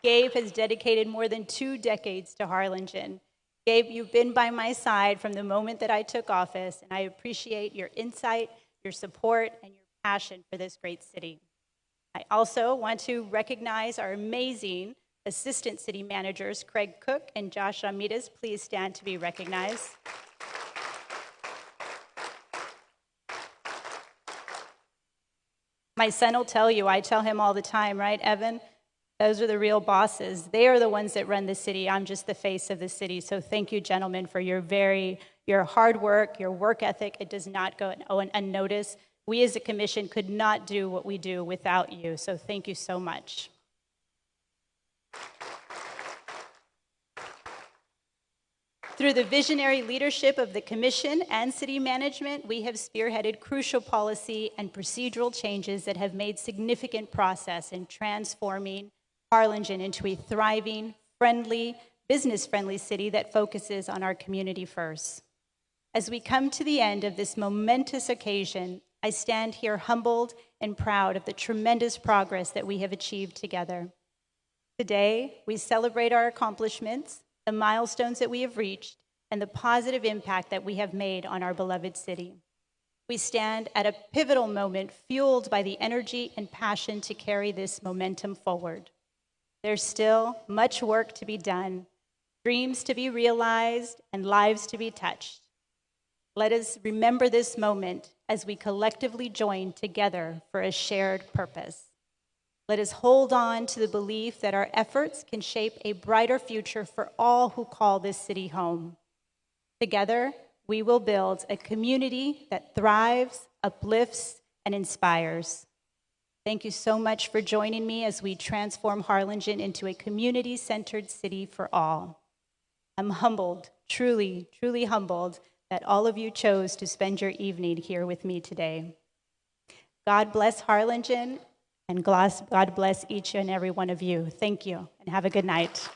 Gabe has dedicated more than 2 decades to Harlingen. Gabe, you've been by my side from the moment that I took office, and I appreciate your insight, your support, and your passion for this great city. I also want to recognize our amazing assistant city managers, Craig Cook and Josh Ramirez. Please stand to be recognized. My son will tell you, I tell him all the time, right, Evan? Those are the real bosses. They are the ones that run the city. I'm just the face of the city. So thank you, gentlemen, for your hard work, your work ethic. It does not go unnoticed. We as a commission could not do what we do without you. So thank you so much. Through the visionary leadership of the commission and city management, we have spearheaded crucial policy and procedural changes that have made significant progress in transforming Harlingen into a thriving, friendly, business-friendly city that focuses on our community first. As we come to the end of this momentous occasion, I stand here humbled and proud of the tremendous progress that we have achieved together. Today, we celebrate our accomplishments, the milestones that we have reached, and the positive impact that we have made on our beloved city. We stand at a pivotal moment fueled by the energy and passion to carry this momentum forward. There's still much work to be done, dreams to be realized, and lives to be touched. Let us remember this moment as we collectively join together for a shared purpose. Let us hold on to the belief that our efforts can shape a brighter future for all who call this city home. Together, we will build a community that thrives, uplifts, and inspires. Thank you so much for joining me as we transform Harlingen into a community-centered city for all. I'm humbled, truly, truly humbled, that all of you chose to spend your evening here with me today. God bless Harlingen, and God bless each and every one of you. Thank you, and have a good night.